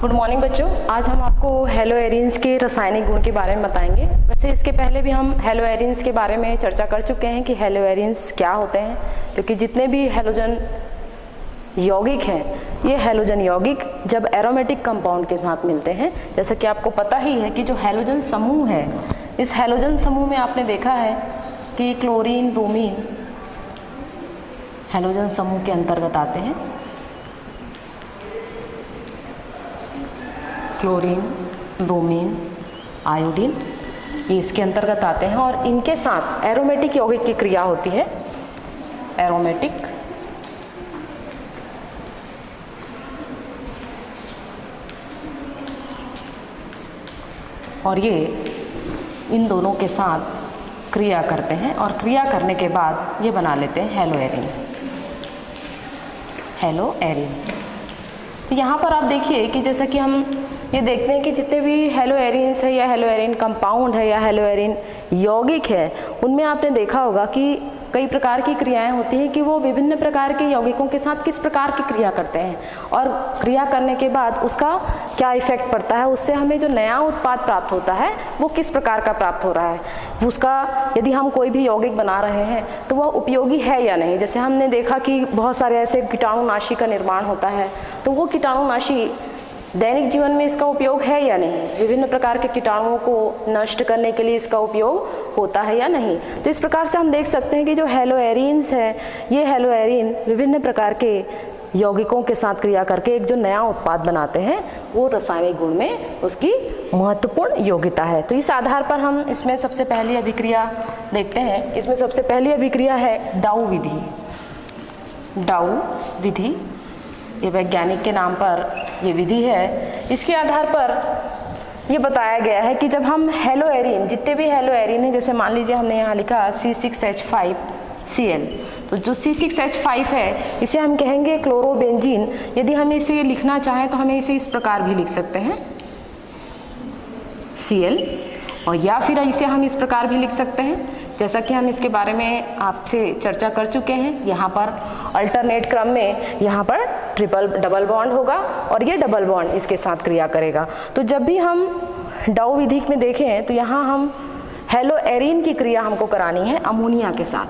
Good morning बच्चों, आज हम आपको हेलोएरिन्स के रासायनिक गुण के बारे में बताएंगे। वैसे इसके पहले भी हम हेलोएरिन्स के बारे में चर्चा कर चुके हैं कि हेलोएरिन्स क्या होते हैं, क्योंकि जितने भी हेलोजन यौगिक हैं, ये हेलोजन यौगिक जब एरोमेटिक कंपाउंड के साथ मिलते हैं, जैसा कि आपको पता ही है कि जो हेलोजन समूह है, इस हेलोजन समूह में आपने देखा है कि क्लोरीन, ब्रोमीन हेलोजन समूह के अंतर्गत आते हैं। क्लोरीन, ब्रोमीन, आयोडीन ये इसके अंतर्गत आते हैं और इनके साथ एरोमेटिक यौगिक की क्रिया होती है, एरोमेटिक। और ये इन दोनों के साथ क्रिया करते हैं और क्रिया करने के बाद ये बना लेते हैं हेलोएरिन। हेलोएरिन तो यहाँ पर आप देखिए कि जैसा कि हम ये देखते हैं कि जितने भी हेलोएरिन्स है या हेलोएरिन कंपाउंड है या हेलोएरिन यौगिक है, उनमें आपने देखा होगा कि कई प्रकार की क्रियाएं होती हैं कि वो विभिन्न प्रकार के यौगिकों के साथ किस प्रकार की क्रिया करते हैं और क्रिया करने के बाद उसका क्या इफेक्ट पड़ता है, उससे हमें जो नया उत्पाद प्राप्त होता है वो किस प्रकार का प्राप्त हो रहा है, उसका यदि हम कोई भी यौगिक बना रहे हैं तो वह उपयोगी है या नहीं। जैसे हमने देखा कि बहुत सारे ऐसे कीटाणुनाशी का निर्माण होता है, तो वो कीटाणुनाशी दैनिक जीवन में इसका उपयोग है या नहीं, विभिन्न प्रकार के कीटाणुओं को नष्ट करने के लिए इसका उपयोग होता है या नहीं। तो इस प्रकार से हम देख सकते हैं कि जो हेलोएरिन्स है, ये हेलोएरिन विभिन्न प्रकार के यौगिकों के साथ क्रिया करके एक जो नया उत्पाद बनाते हैं, वो रासायनिक गुण में उसकी महत्वपूर्ण योग्यता है। तो इस आधार पर हम इसमें सबसे पहली अभिक्रिया देखते हैं। इसमें सबसे पहली अभिक्रिया है डाउ विधि। डाउ विधि ये वैज्ञानिक के नाम पर ये विधि है। इसके आधार पर ये बताया गया है कि जब हम हेलोएरिन, जितने भी हेलोएरिन हैं, जैसे मान लीजिए हमने यहाँ लिखा C6H5Cl, तो जो C6H5 है इसे हम कहेंगे क्लोरोबेंजीन। यदि हम इसे लिखना चाहें तो हमें इसे इस प्रकार भी लिख सकते हैं Cl, और या फिर इसे हम इस प्रकार भी लिख सकते हैं, जैसा कि हम इसके बारे में आपसे चर्चा कर चुके हैं। यहाँ पर अल्टरनेट क्रम में यहाँ पर डबल बॉन्ड होगा और ये डबल बॉन्ड इसके साथ क्रिया करेगा। तो जब भी हम डाउ विधि में देखें तो यहाँ हम हेलोएरिन की क्रिया हमको करानी है अमोनिया के साथ,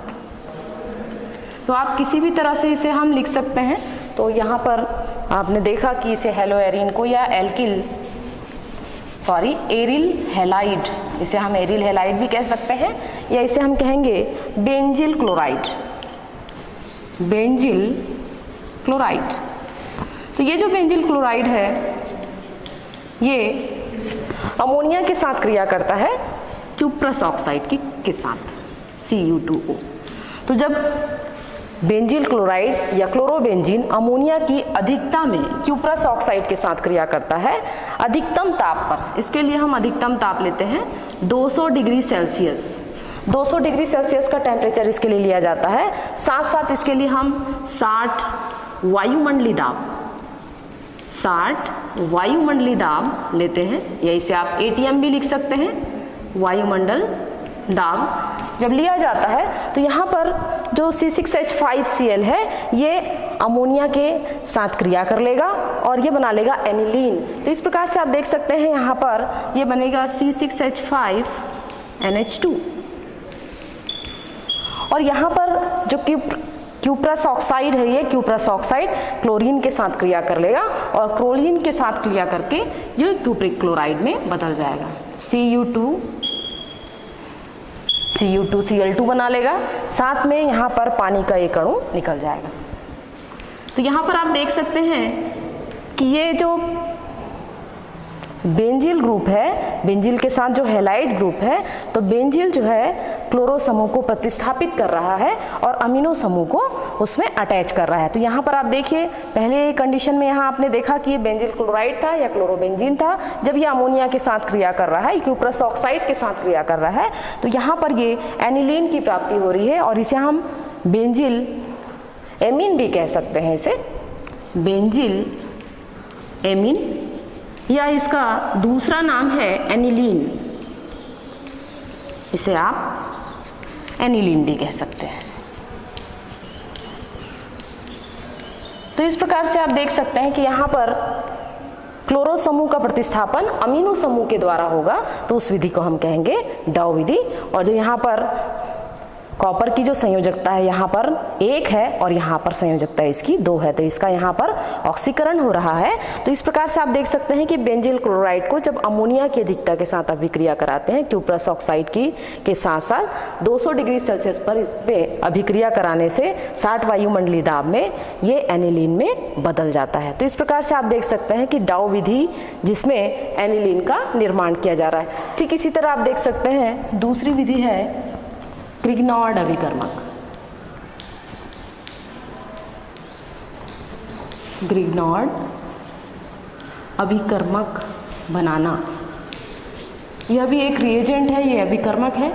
तो आप किसी भी तरह से इसे हम लिख सकते हैं। तो यहाँ पर आपने देखा कि इसे हेलोएरिन को या एरिल हैलाइड, इसे हम एरिल हैलाइड भी कह सकते हैं, या इसे हम कहेंगे बेंजिल क्लोराइड। बेंजिल क्लोराइड, तो ये जो बेंजिल क्लोराइड है ये अमोनिया के साथ क्रिया करता है क्यूप्रस ऑक्साइड के साथ Cu2O। तो जब बेंजिल क्लोराइड या क्लोरोबेंजीन अमोनिया की अधिकता में क्यूप्रस ऑक्साइड के साथ क्रिया करता है अधिकतम ताप पर, इसके लिए हम अधिकतम ताप लेते हैं 200 डिग्री सेल्सियस। 200 डिग्री सेल्सियस का टेम्परेचर इसके लिए लिया जाता है। साथ साथ इसके लिए हम 60 वायुमंडलीय दाब लेते हैं, या इसे आप ATM भी लिख सकते हैं, वायुमंडल दाब जब लिया जाता है तो यहाँ पर जो C6H5Cl है ये अमोनिया के साथ क्रिया कर लेगा और ये बना लेगा एनिलीन। तो इस प्रकार से आप देख सकते हैं यहाँ पर ये बनेगा C6H5NH2, और यहाँ पर जो क्यूप्रस ऑक्साइड है, ये क्यूप्रस ऑक्साइड क्लोरीन के साथ क्रिया कर लेगा और क्लोरीन के साथ क्रिया करके ये क्यूप्रिक क्लोराइड में बदल जाएगा, Cu2Cl2 बना लेगा। साथ में यहाँ पर पानी का एक अणु निकल जाएगा। तो यहाँ पर आप देख सकते हैं कि ये जो बेंजिल ग्रुप है, बेंजिल के साथ जो हैलाइड ग्रुप है, तो बेंजिल जो है क्लोरो समूह को प्रतिस्थापित कर रहा है और अमीनो समूह को उसमें अटैच कर रहा है। तो यहाँ पर आप देखिए, पहले कंडीशन में यहाँ आपने देखा कि ये बेंजिल क्लोराइड था या क्लोरोबेंजीन था, जब ये अमोनिया के साथ क्रिया कर रहा है, क्यूप्रस ऑक्साइड के साथ क्रिया कर रहा है, तो यहाँ पर ये एनिलीन की प्राप्ति हो रही है और इसे हम बेंजिल एमीन भी कह सकते हैं, इसे बेंजिल एमीन, या इसका दूसरा नाम है एनिलीन, इसे आप एनिलीन भी कह सकते हैं। तो इस प्रकार से आप देख सकते हैं कि यहाँ पर क्लोरो समूह का प्रतिस्थापन अमीनो समूह के द्वारा होगा तो उस विधि को हम कहेंगे डाउ विधि। और जो यहाँ पर कॉपर की जो संयोजकता है यहाँ पर 1 है और यहाँ पर संयोजकता इसकी 2 है, तो इसका यहाँ पर ऑक्सीकरण हो रहा है। तो इस प्रकार से आप देख सकते हैं कि बेंजील क्लोराइड को जब अमोनिया की अधिकता के साथ अभिक्रिया कराते हैं क्यूप्रस ऑक्साइड की के साथ साथ 200 डिग्री सेल्सियस पर इस पे अभिक्रिया कराने से 60 वायुमंडलीय दाब में ये एनिलीन में बदल जाता है। तो इस प्रकार से आप देख सकते हैं कि डाउ विधि जिसमें एनिलीन का निर्माण किया जा रहा है। ठीक इसी तरह आप देख सकते हैं दूसरी विधि है ग्रिग्नार्ड अभिकर्मक। ग्रिग्नार्ड अभिकर्मक बनाना, यह भी एक रिएजेंट है, ये अभिकर्मक है।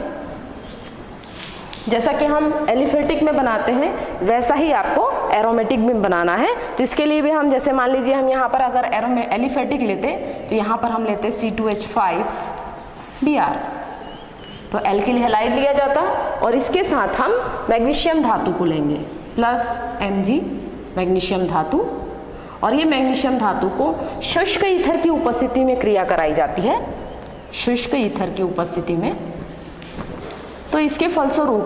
जैसा कि हम एलिफेटिक में बनाते हैं वैसा ही आपको एरोमेटिक में बनाना है। तो इसके लिए भी हम जैसे मान लीजिए हम यहाँ पर अगर एलिफेटिक लेते तो यहाँ पर हम लेते C2H5Br, तो एल्किल हैलाइड लिया जाता और इसके साथ हम मैग्नीशियम धातु को लेंगे प्लस Mg मैग्नीशियम धातु, और ये मैग्नीशियम धातु को शुष्क ईथर की उपस्थिति में क्रिया कराई जाती है, शुष्क ईथर की उपस्थिति में। तो इसके फलस्वरूप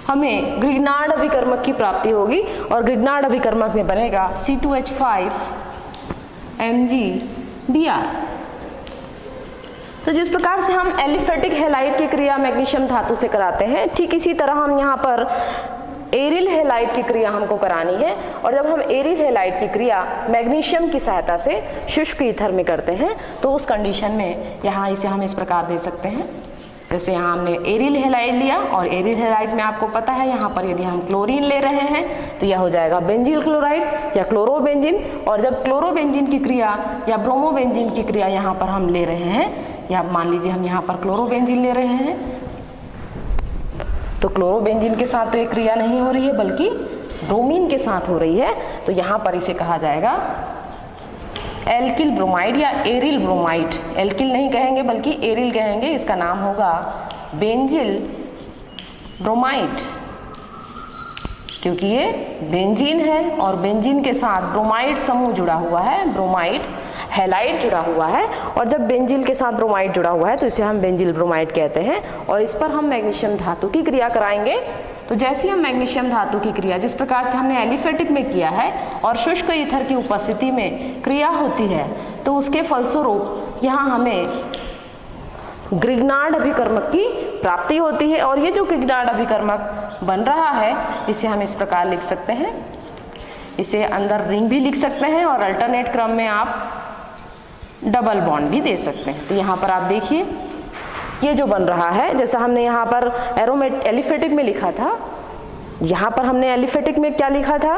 हमें ग्रिग्नार्ड अभिकर्मक की प्राप्ति होगी और ग्रिग्नार्ड अभिकर्मक में बनेगा C2H5MgBr। तो जिस प्रकार से हम एलिफेटिक हैलाइड की क्रिया मैग्नीशियम धातु से कराते हैं, ठीक इसी तरह हम यहाँ पर एरिल हैलाइड की क्रिया हमको करानी है। और जब हम एरिल हैलाइड की क्रिया मैग्नीशियम की सहायता से शुष्क ईथर में करते हैं तो उस कंडीशन में यहाँ इसे हम इस प्रकार दे सकते हैं। जैसे यहाँ हमने एरिल हैलाइड लिया और एरिल हैलाइड में आपको पता है यहाँ पर यदि हम क्लोरीन ले रहे हैं तो यह हो जाएगा बेंजील क्लोराइड या क्लोरोबेंजीन, और जब क्लोरोबेंजीन की क्रिया या ब्रोमोबेंजीन की क्रिया यहाँ पर हम ले रहे हैं, या मान लीजिए हम यहाँ पर क्लोरोबेंजीन ले रहे हैं, तो क्लोरोबेंजीन के साथ तो एक क्रिया नहीं हो रही है बल्कि ब्रोमीन के साथ हो रही है, तो यहाँ पर इसे कहा जाएगा एल्किल ब्रोमाइड या एरिल ब्रोमाइड। एल्किल नहीं कहेंगे बल्कि एरिल कहेंगे, इसका नाम होगा बेंजिल ब्रोमाइड, क्योंकि ये बेंजीन है और बेंजीन के साथ ब्रोमाइड समूह जुड़ा हुआ है, ब्रोमाइड हैलाइड जुड़ा हुआ है, और जब बेंजील के साथ ब्रोमाइड जुड़ा हुआ है तो इसे हम बेंजील ब्रोमाइड कहते हैं। और इस पर हम मैग्नीशियम धातु की क्रिया कराएंगे। तो जैसे हम मैग्नीशियम धातु की क्रिया जिस प्रकार से हमने एलिफेटिक में किया है और शुष्क ईथर की उपस्थिति में क्रिया होती है, तो उसके फलस्वरूप यहाँ हमें ग्रिग्नार्ड अभिकर्मक की प्राप्ति होती है। और ये जो ग्रिग्नार्ड अभिकर्मक बन रहा है इसे हम इस प्रकार लिख सकते हैं, इसे अंदर रिंग भी लिख सकते हैं और अल्टरनेट क्रम में आप डबल बॉन्ड भी दे सकते हैं। तो यहाँ पर आप देखिए ये जो बन रहा है, जैसा हमने यहाँ पर एलिफेटिक में लिखा था, यहाँ पर हमने एलिफेटिक में क्या लिखा था,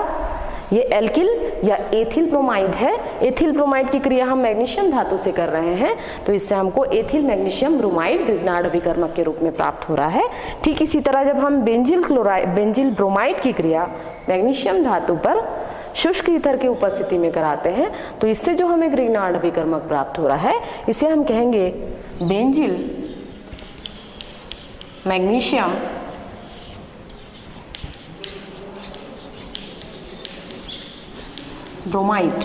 ये एल्किल या एथिल ब्रोमाइड है। एथिल ब्रोमाइड की क्रिया हम मैग्नीशियम धातु से कर रहे हैं, तो इससे हमको एथिल मैग्नीशियम ब्रोमाइड ग्रिग्नार्ड अभिकर्मक के रूप में प्राप्त हो रहा है। ठीक इसी तरह जब हम बेंजील ब्रोमाइड की क्रिया मैग्नीशियम धातु पर शुष्क ईथर की उपस्थिति में कराते हैं तो इससे जो हमें ग्रिग्नार्ड अभिकर्मक प्राप्त हो रहा है इसे हम कहेंगे बेंजील मैग्नीशियम ब्रोमाइड,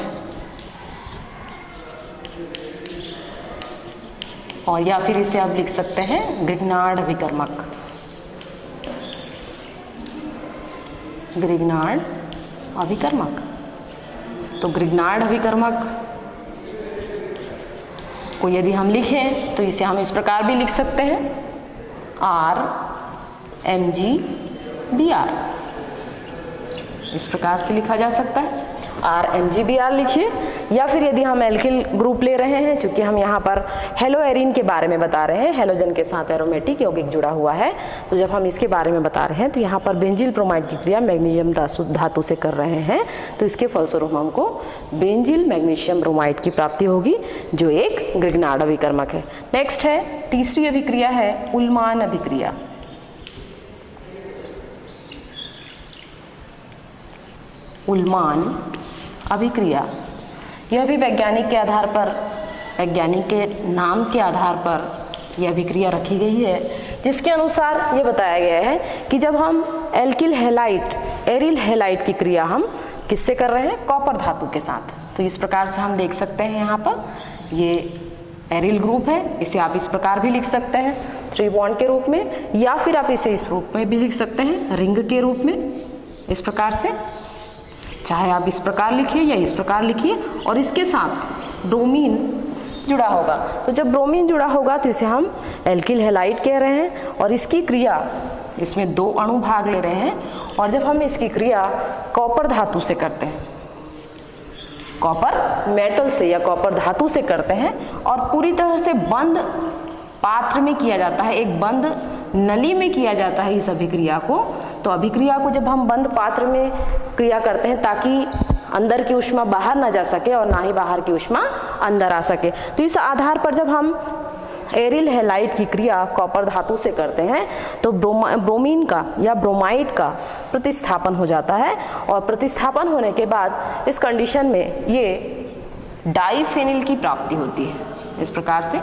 और या फिर इसे आप लिख सकते हैं ग्रिग्नार्ड अभिकर्मक, ग्रिग्नार्ड अभिकर्मक। तो ग्रिग्नार्ड अभिकर्मक को यदि हम लिखें तो इसे हम इस प्रकार भी लिख सकते हैं RMgBr, इस प्रकार से लिखा जा सकता है RMgBr लिखिए। या फिर यदि हम एल्किल ग्रुप ले रहे हैं, क्योंकि हम यहाँ पर हेलोएरिन के बारे में बता रहे हैं, हेलोजन के साथ एरोमेटिक यौगिक जुड़ा हुआ है, तो जब हम इसके बारे में बता रहे हैं तो यहाँ पर बेंजील ब्रोमाइड की क्रिया मैग्नीशियम धातु से कर रहे हैं, तो इसके फलस्वरूप हमको बेंजील मैग्नीशियम ब्रोमाइड की प्राप्ति होगी जो एक ग्रिग्नार्ड अभिकर्मक है। नेक्स्ट है तीसरी अभिक्रिया है उल्मान अभिक्रिया। उल्मान अभिक्रिया, यह भी वैज्ञानिक के आधार पर, वैज्ञानिक के नाम के आधार पर यह अभिक्रिया रखी गई है, जिसके अनुसार ये बताया गया है कि जब हम एल्किल हैलाइड एरिल हैलाइड की क्रिया हम किससे कर रहे हैं? कॉपर धातु के साथ। तो इस प्रकार से हम देख सकते हैं यहाँ पर ये एरिल ग्रुप है, इसे आप इस प्रकार भी लिख सकते हैं 3 बॉन्ड के रूप में, या फिर आप इसे इस रूप में भी लिख सकते हैं रिंग के रूप में, इस प्रकार से। चाहे आप इस प्रकार लिखिए या इस प्रकार लिखिए, और इसके साथ ब्रोमीन जुड़ा होगा। तो जब ब्रोमीन जुड़ा होगा तो इसे हम एल्किल हैलाइड कह रहे हैं, और इसकी क्रिया, इसमें 2 अणु भाग ले रहे हैं, और जब हम इसकी क्रिया कॉपर धातु से करते हैं, कॉपर मेटल से या कॉपर धातु से करते हैं, और पूरी तरह से बंद पात्र में किया जाता है, एक बंद नली में किया जाता है इस अभिक्रिया को। तो अभिक्रिया को जब हम बंद पात्र में क्रिया करते हैं ताकि अंदर की ऊष्मा बाहर ना जा सके और ना ही बाहर की ऊष्मा अंदर आ सके, तो इस आधार पर जब हम एरिल हैलाइड की क्रिया कॉपर धातु से करते हैं तो ब्रोमीन का या ब्रोमाइड का प्रतिस्थापन हो जाता है, और प्रतिस्थापन होने के बाद इस कंडीशन में ये डाइफेनिल की प्राप्ति होती है, इस प्रकार से।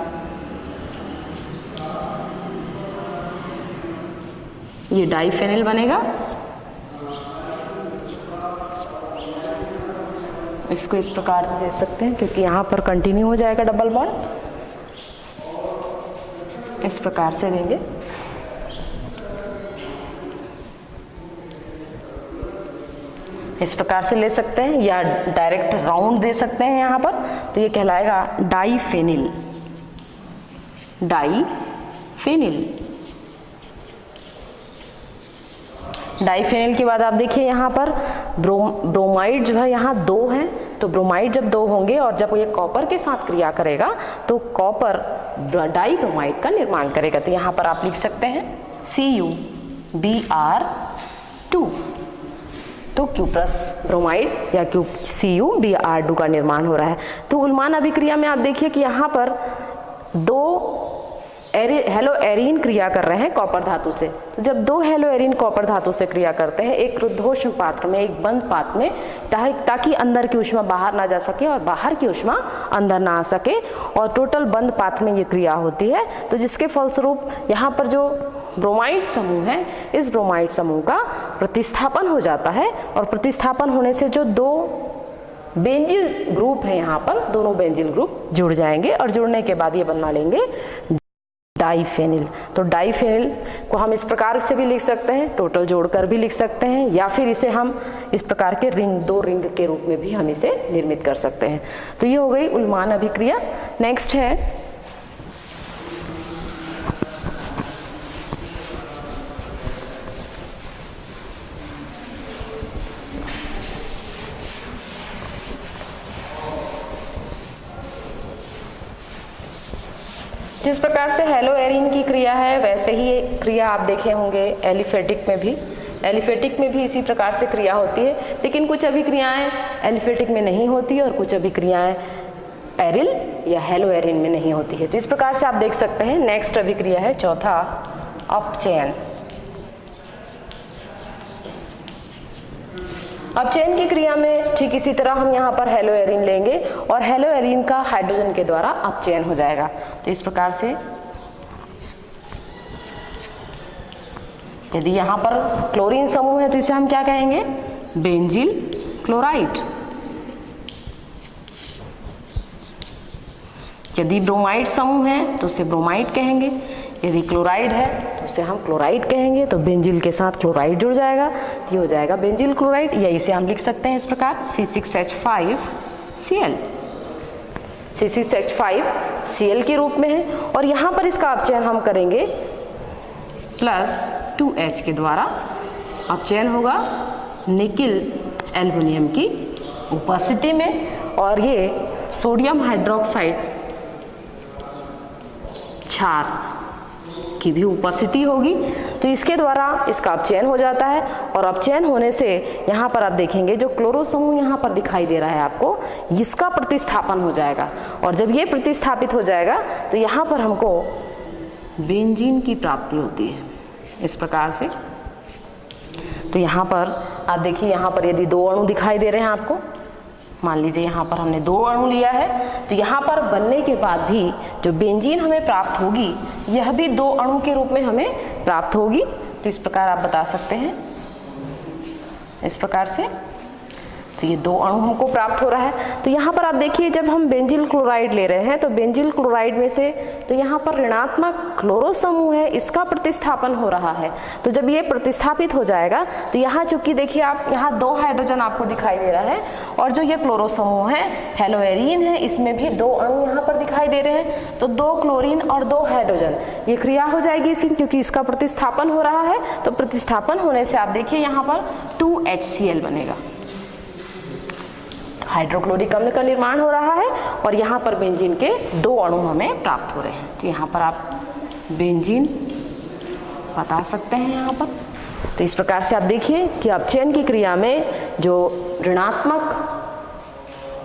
ये डाइफेनिल बनेगा, इसको इस प्रकार दे सकते हैं क्योंकि यहाँ पर कंटिन्यू हो जाएगा डबल बॉन्ड, इस प्रकार से देंगे। इस प्रकार से ले सकते हैं या डायरेक्ट राउंड दे सकते हैं यहाँ पर, तो ये कहलाएगा डाइफेनिल, डाइफेनिल। डाइफेनिल के बाद आप देखिए यहाँ पर ब्रोमाइड जो है यहाँ 2 हैं, तो ब्रोमाइड जब 2 होंगे और जब ये कॉपर के साथ क्रिया करेगा तो कॉपर डाइब्रोमाइड का निर्माण करेगा। तो यहाँ पर आप लिख सकते हैं CuBr2, तो क्यूप्रस ब्रोमाइड या CuBr2 का निर्माण हो रहा है। तो उल्मान अभिक्रिया में आप देखिए कि यहाँ पर 2 हेलो एरीन क्रिया कर रहे हैं कॉपर धातु से। तो जब 2 हेलो एरीन कॉपर धातु से क्रिया करते हैं एक रुद्धोष्म पात्र में, एक बंद पात्र में, ताकि अंदर की ऊष्मा बाहर ना जा सके और बाहर की ऊष्मा अंदर ना आ सके, और टोटल बंद पात्र में ये क्रिया होती है। तो जिसके फलस्वरूप यहाँ पर जो ब्रोमाइड समूह है, इस ब्रोमाइड समूह का प्रतिस्थापन हो जाता है, और प्रतिस्थापन होने से जो 2 बेंजिल ग्रुप है यहाँ पर, दोनों बेंजिल ग्रुप जुड़ जाएंगे, और जुड़ने के बाद ये बना लेंगे डाइफेनिल। तो डाइफेनिल को हम इस प्रकार से भी लिख सकते हैं, टोटल जोड़कर भी लिख सकते हैं, या फिर इसे हम इस प्रकार के रिंग, 2 रिंग के रूप में भी हम इसे निर्मित कर सकते हैं। तो ये हो गई उल्मान अभिक्रिया। नेक्स्ट है जिस प्रकार से हेलो एरीन की क्रिया है वैसे ही क्रिया आप देखे होंगे एलिफेटिक में भी। एलिफेटिक में भी इसी प्रकार से क्रिया होती है, लेकिन कुछ अभिक्रियाएं एलिफेटिक में नहीं होती और कुछ अभिक्रियाएं एरिल या हेलो एरीन में नहीं होती है। तो इस प्रकार से आप देख सकते हैं। नेक्स्ट अभिक्रिया है चौथा अपचयन। अपचयन की क्रिया में ठीक इसी तरह हम यहाँ पर हेलो एरीन लेंगे और हेलो एरीन का हाइड्रोजन के द्वारा अपचयन हो जाएगा। तो इस प्रकार से यदि यहाँ पर क्लोरीन समूह है तो इसे हम क्या कहेंगे? बेंजील क्लोराइड। यदि ब्रोमाइड समूह है तो उसे ब्रोमाइड कहेंगे, यदि क्लोराइड है तो उसे हम क्लोराइड कहेंगे। तो बेंजील के साथ क्लोराइड जुड़ जाएगा, ये हो जाएगा बेंजील क्लोराइड, या इसे हम लिख सकते हैं इस प्रकार C6H5Cl। C6H5Cl के रूप में है और यहाँ पर इसका अपचयन हम करेंगे +2H के द्वारा। अपचयन होगा निकिल एल्युमिनियम की उपस्थिति में और ये सोडियम हाइड्रोक्साइड क्षार की भी उपस्थिति होगी। तो इसके द्वारा इसका अपचयन हो जाता है और अपचयन होने से यहाँ पर आप देखेंगे जो क्लोरो समूह यहाँ पर दिखाई दे रहा है आपको, इसका प्रतिस्थापन हो जाएगा और जब ये प्रतिस्थापित हो जाएगा तो यहाँ पर हमको बेंजीन की प्राप्ति होती है इस प्रकार से। तो यहाँ पर आप देखिए, यहाँ पर यदि 2 अणु दिखाई दे रहे हैं आपको, मान लीजिए यहाँ पर हमने 2 अणु लिया है, तो यहाँ पर बनने के बाद भी जो बेंजीन हमें प्राप्त होगी यह भी 2 अणु के रूप में हमें प्राप्त होगी। तो इस प्रकार आप बता सकते हैं इस प्रकार से। तो ये 2 अणु हमको प्राप्त हो रहा है। तो यहाँ पर आप देखिए जब हम बेंजील क्लोराइड ले रहे हैं तो बेंजील क्लोराइड में से तो यहाँ पर ऋणात्मक क्लोरो समूह है, इसका प्रतिस्थापन हो रहा है। तो जब ये प्रतिस्थापित हो जाएगा तो यहाँ चूंकि देखिए आप यहाँ 2 हाइड्रोजन आपको दिखाई दे रहा है और जो ये क्लोरो समूह है हेलोएरीन है, इसमें भी 2 अणु यहाँ पर दिखाई दे रहे हैं। तो 2 क्लोरीन और 2 हाइड्रोजन, ये क्रिया हो जाएगी इसकी, क्योंकि इसका प्रतिस्थापन हो रहा है। तो प्रतिस्थापन होने से आप देखिए यहाँ पर 2HCl बनेगा, हाइड्रोक्लोरिक अम्ल का निर्माण हो रहा है और यहाँ पर बेंजीन के 2 अणु हमें प्राप्त हो रहे हैं। तो यहाँ पर आप बेंजीन बता सकते हैं यहाँ पर। तो इस प्रकार से आप देखिए कि अपचयन की क्रिया में जो ऋणात्मक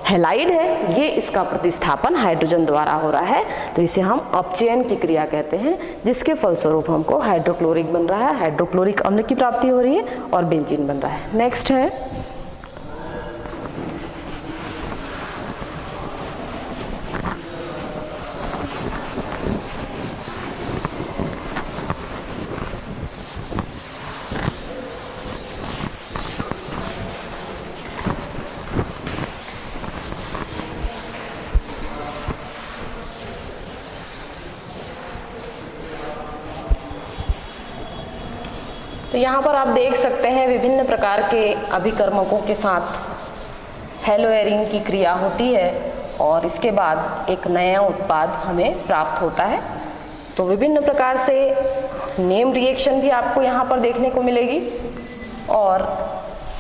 हैलाइड है ये इसका प्रतिस्थापन हाइड्रोजन द्वारा हो रहा है। तो इसे हम अपचयन की क्रिया कहते हैं, जिसके फलस्वरूप हमको हाइड्रोक्लोरिक बन रहा है, हाइड्रोक्लोरिक अम्ल की प्राप्ति हो रही है और बेंजीन बन रहा है। नेक्स्ट है तो यहाँ पर आप देख सकते हैं विभिन्न प्रकार के अभिकर्मकों के साथ हेलोएरीन की क्रिया होती है और इसके बाद एक नया उत्पाद हमें प्राप्त होता है। तो विभिन्न प्रकार से नेम रिएक्शन भी आपको यहाँ पर देखने को मिलेगी और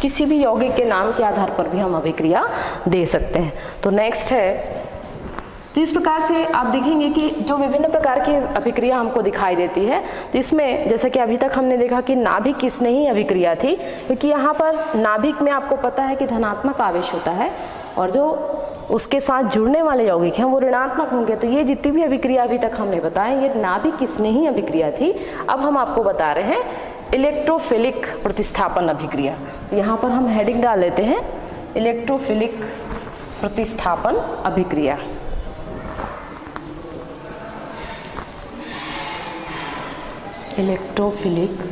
किसी भी यौगिक के नाम के आधार पर भी हम अभिक्रिया दे सकते हैं। तो नेक्स्ट है, तो इस प्रकार से आप देखेंगे कि जो विभिन्न प्रकार की अभिक्रिया हमको दिखाई देती है, तो इसमें जैसा कि अभी तक हमने देखा कि नाभिक स्नेही अभिक्रिया थी, क्योंकि यहाँ पर नाभिक में आपको पता है कि धनात्मक आवेश होता है और जो उसके साथ जुड़ने वाले यौगिक हैं वो ऋणात्मक होंगे। तो ये जितनी भी अभिक्रिया अभी तक हमने बताया ये नाभिक स्नेही अभिक्रिया थी। अब हम आपको बता रहे हैं इलेक्ट्रोफिलिक प्रतिस्थापन अभिक्रिया। तो यहाँ पर हम हेडिंग डाल लेते हैं इलेक्ट्रोफिलिक प्रतिस्थापन अभिक्रिया। इलेक्ट्रोफिलिक